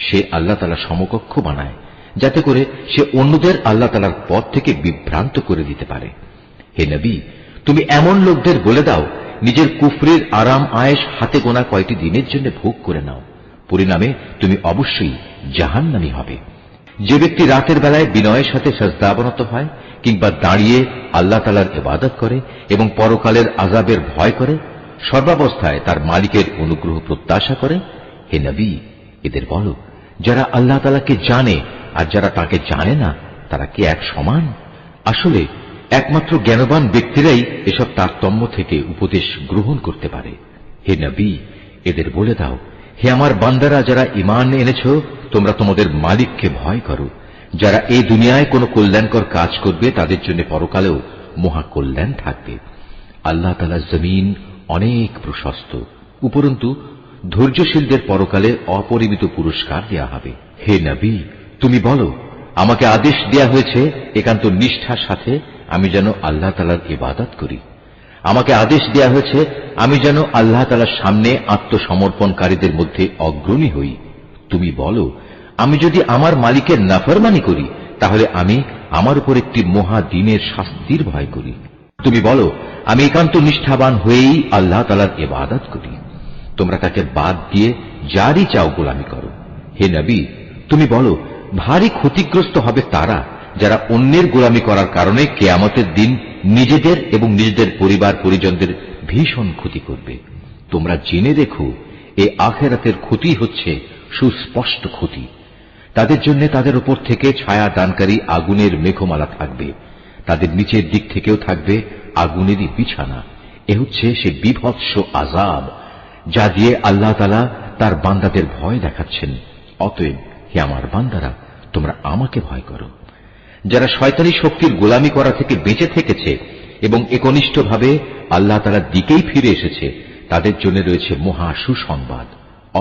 সে আল্লাহ তাআলা সমকক্ষ বানায় যাতে করে সে অন্যদের আল্লাহ তাআলার পথ থেকে বিভ্রান্ত করে দিতে পারে। হে নবী, তুমি এমন লোকদের বলে দাও, নিজের কুফরির আরাম আয়েশ হাতে গোনা কয়টি দিনের জন্য ভোগ করে নাও, পরিণামে তুমি অবশ্যই জাহান্নামী হবে। যে ব্যক্তি রাতের বেলায় বিনয়ের সাথে সাজদাবনত হয় কিংবা দাঁড়িয়ে আল্লাহ তাআলার ইবাদত করে এবং পরকালের আযাবের ভয় করে, সর্বাবস্থায় তার মালিকের অনুগ্রহ প্রত্যাশা করে, হে নবী, এদের বলো, যারা আল্লাহ তাআলাকে জানে আর যারা তাকে জানে না তারা কি এক সমান? আসলে একমাত্র জ্ঞানবান ব্যক্তিরাই এসব তারতম্য থেকে উপদেশ গ্রহণ করতে পারে। হে নবী, এদের বলে দাও, হে আমার বান্দারা যারা ঈমান এনেছো, তোমরা তোমাদের মালিককে ভয় করো। যারা এই দুনিয়ায় কোনো কল্যাণকর কাজ করবে তাদের জন্য পরকালেও মহা কল্যাণ থাকবে। আল্লাহ তাআলার জমিন অনেক প্রশস্ত। উপরন্তু ধৈর্যশীলদের পরকালে অপরিমিত পুরস্কার দেয়া হবে। হে নবী, তুমি বলো, আমাকে আদেশ দেয়া হয়েছে একান্ত নিষ্ঠার সাথে আমি যেন আল্লাহ তাআলার ইবাদত করি। আমাকে আদেশ দেয়া হয়েছে আমি যেন আল্লাহ তাআলার সামনে আত্মসমর্পণকারীদের মধ্যে অগ্রণী হই। তুমি বলো, আমি যদি আমার মালিকের নাফরমানি করি তাহলে আমি আমার উপর একটি মহা দিনের শাস্তির ভয় করি। তুমি বলো, আমি একান্ত নিষ্ঠাবান হয়েই আল্লাহ তাআলার ইবাদত করি। তোমরা তাকে বাদ দিয়ে যারই চাও গোলামি করো। হে নবী, তুমি বলো, ভারী ক্ষতিগ্রস্ত হবে তারা যারা অন্যের গোলামি করার কারণে কিয়ামতের দিন নিজেদের এবং নিজেদের পরিবার পরিজনদের ভীষণ ক্ষতি করবে। তোমরা জেনে রেখো, এই আখিরাতের ক্ষতি হচ্ছে সুস্পষ্ট ক্ষতি। তাদের জন্য তাদের উপর থেকে ছায়া দানকারী আগুনের মেঘমালা থাকবে, তাদের নিচের দিক থেকেও থাকবে আগুনেরই বিছানা। এ হচ্ছে সে বিভৎস আযাব যা দিয়ে আল্লাহ তাআলা তার বান্দাদের ভয় দেখাচ্ছেন। অতএব হে আমার বান্দারা, তোমরা আমাকে ভয় করো। যারা শয়তানি শক্তির গোলামি করা থেকে বেঁচে থেকেছে এবং একনিষ্ঠভাবে আল্লাহ তাআলার দিকেই ফিরে এসেছে তাদের জন্য রয়েছে মহা সুসংবাদ।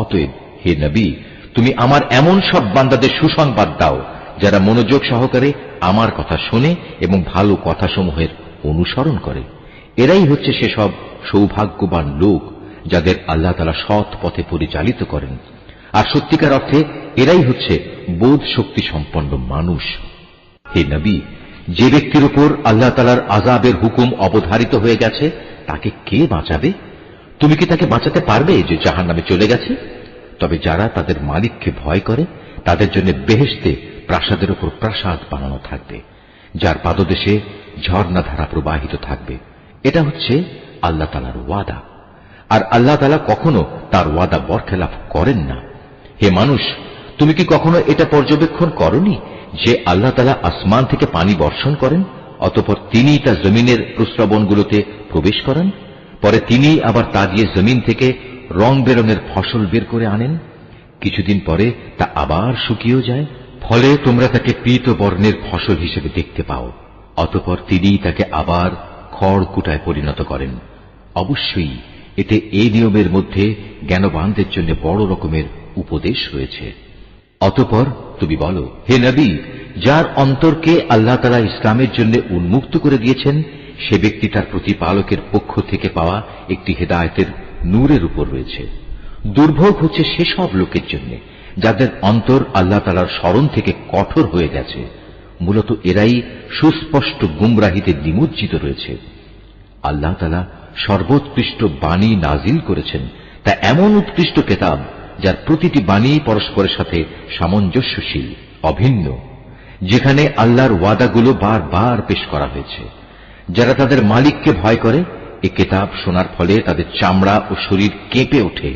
অতএব হে নবী, তুমি আমার এমন সব বান্দাদের সুসংবাদ দাও যারা মনোযোগ সহকারে আমার কথা শোনে এবং ভালো কথাসমূহের অনুসরণ করে। এরাই হচ্ছে সেসব সৌভাগ্যবান লোক যাদের আল্লাহ তাআলা সৎ পথে পরিচালিত করেন। আর সত্যিকার অর্থে এরাই হচ্ছে বোধ শক্তি সম্পন্ন মানুষ। হে নবী, যে ব্যক্তির উপর আল্লাহ তাআলার আযাবের হুকুম অবধারিত হয়ে গেছে তাকে কে বাঁচাবে? তুমি কি তাকে বাঁচাতে পারবে যে জাহান্নামে চলে গেছে? তবে যারা তাদের মালিককে ভয় করে তাদের জন্য বেহেশতে প্রাসাদের উপর প্রাসাদ বানানো থাকবে, যার পাদদেশে ঝর্ণাধারা প্রবাহিত থাকবে। এটা হচ্ছে আল্লাহ তাআলার ওয়াদা, আর আল্লাহ তাআলা কখনো তার ওয়াদা বরখেলাফ করেন না। হে মানুষ, তুমি কি কখনো এটা পর্যবেক্ষণ করনি যে আল্লাহ তাআলা আসমান থেকে পানি বর্ষণ করেন, অতঃপর তিনি তা জমিনের প্রস্রবণগুলোতে প্রবেশ করান, পরে তিনি আবার তা দিয়ে জমিন থেকে রং বেরঙের ফসল বের করে আনেন, কিছুদিন পরে তা আবার শুকিয়েও যায়, ফলে তোমরা তাকে পীত বর্ণের ফসল হিসেবে দেখতে পাও। অতঃপর তিনি তাকে আবার খড় কুটায় পরিণত করেন। অবশ্যই এতে এই নিয়মের মধ্যে জ্ঞানবানদের জন্য বড় রকমের উপদেশ রয়েছে। অতঃপর তুমি বলো, হে নবী, যার অন্তরকে আল্লাহ তাআলা ইসলামের জন্য উন্মুক্ত করে দিয়েছেন, সে ব্যক্তি তার প্রতিপালকের পক্ষ থেকে পাওয়া একটি হেদায়েতের নূরের উপর রয়েছে। দুর্ভোগ হচ্ছে সেসব লোকের জন্য যাদের অন্তর আল্লাহ তাআলার স্মরণ থেকে কঠোর হয়ে গেছে। মূলত এরাই সুস্পষ্ট গুমরাহিতে নিমজ্জিত রয়েছে। আল্লাহ তাআলা সর্বোৎকৃষ্ট বাণী নাজিল করেছেন, তা এমন উৎকৃষ্ট কিতাব যার প্রতিটি বাণী পরস্পরের সাথে সামঞ্জস্যশীল, অভিন্ন, যেখানে আল্লাহর ওয়াদাগুলো বারবার পেশ করা হয়েছে। যারা তাদের মালিককে ভয় করে, এ কিতাব শোনার ফলে তাদের চামড়া ও শরীর কেঁপে ওঠে,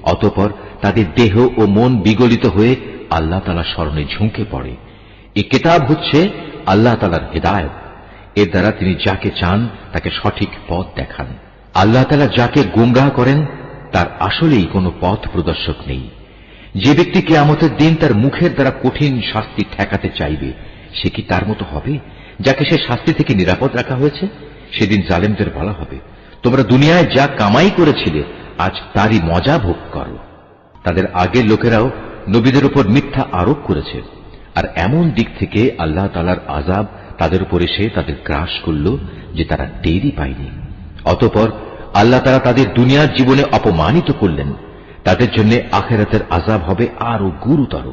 অতঃপর তাদের দেহ ও মন বিগলিত হয়ে আল্লাহ তাআলার স্মরণে ঝুঁকে পড়ে। এ কিতাব হচ্ছে আল্লাহ তাআলার হেদায়েত। এর দ্বারা তিনি যাকে চান তাকে সঠিক পথ দেখান। আল্লাহ তাআলা যাকে গুমরাহ করেন তার আসলেই কোনো পথ প্রদর্শক নেই। যে ব্যক্তি কিয়ামতের দিন তার মুখের দ্বারা কঠিন শাস্তি ঠেকাতে চাইবে, সে কি তার মতো হবে যাকে সে শাস্তি থেকে নিরাপদ রাখা হয়েছে? সেদিন জালেমদের বলা হবে, তোমরা দুনিয়ায় যা কামাই করেছিলে আজ তারই মজা ভোগ করো। তাদের আগের লোকেরাও নবীদের উপর মিথ্যা আরোপ করেছে, আর এমন দিক থেকে আল্লাহ তাআলার আযাব তাদের উপর এসে তাদের গ্রাস করল যে তারা টেরই পায়নি। অতঃপর আল্লাহ তাআলা তাদের দুনিয়ার জীবনে অপমানিত করলেন, তাদের জন্য আখিরাতের আযাব হবে আরো গুরুতর।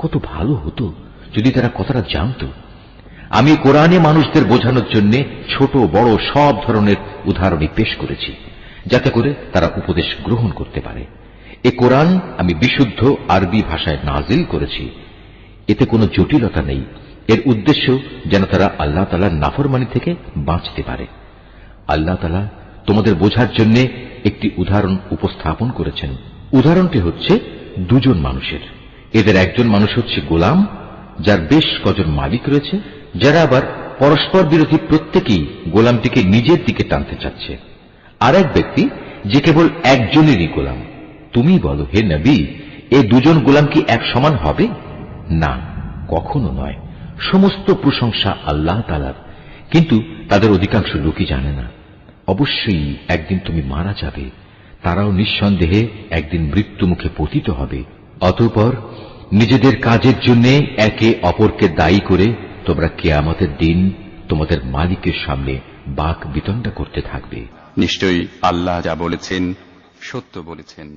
কত ভালো হতো যদি তারা কথাটা জানত। আমি কোরআনে মানুষদের বোঝানোর জন্য ছোট বড় সব ধরনের উদাহরণই পেশ করেছি, যাতে করে তারা উপদেশ গ্রহণ করতে পারে। এ কোরআন আমি বিশুদ্ধ আরবি ভাষায় নাজিল করেছি, এতে কোনো জটিলতা নেই। এর উদ্দেশ্য যেন তারা আল্লাহ তাআলার নাফরমানি থেকে বাঁচতে পারে। আল্লাহ তাআলা তোমাদের বোঝার জন্য একটি উদাহরণ উপস্থাপন করেছেন। উদাহরণটি হচ্ছে দুজন মানুষের। এদের একজন মানুষ হচ্ছে গোলাম, যার বেশ কজন মালিক রয়েছে, যারা আবার পরস্পর বিরোধী, প্রত্যেকেই গোলামটিকে নিজের দিকে টানতে চাচ্ছে। আর এক ব্যক্তি যে কেবল একজনেরই গোলাম। তুমি বলো, হে নবী, এই দুজন গোলাম কি এক সমান হবে? না, কখনো নয়। সমস্ত প্রশংসা আল্লাহ তাআলার, কিন্তু তাদের অধিকাংশ লোকই জানে না। অবশ্যই একদিন তুমি মারা যাবে, তারাও নিঃসন্দেহে একদিন মৃত্যু মুখে পতিত হবে। অতঃপর নিজেদের কাজের জন্য একে অপরকে দায়ী করে তোমরা কিয়ামতের দিন তোমাদের মালিকের সামনে বাক বিতণ্ডা করতে থাকবে। নিশ্চয়ই আল্লাহ যা বলেছেন সত্য বলেছেন।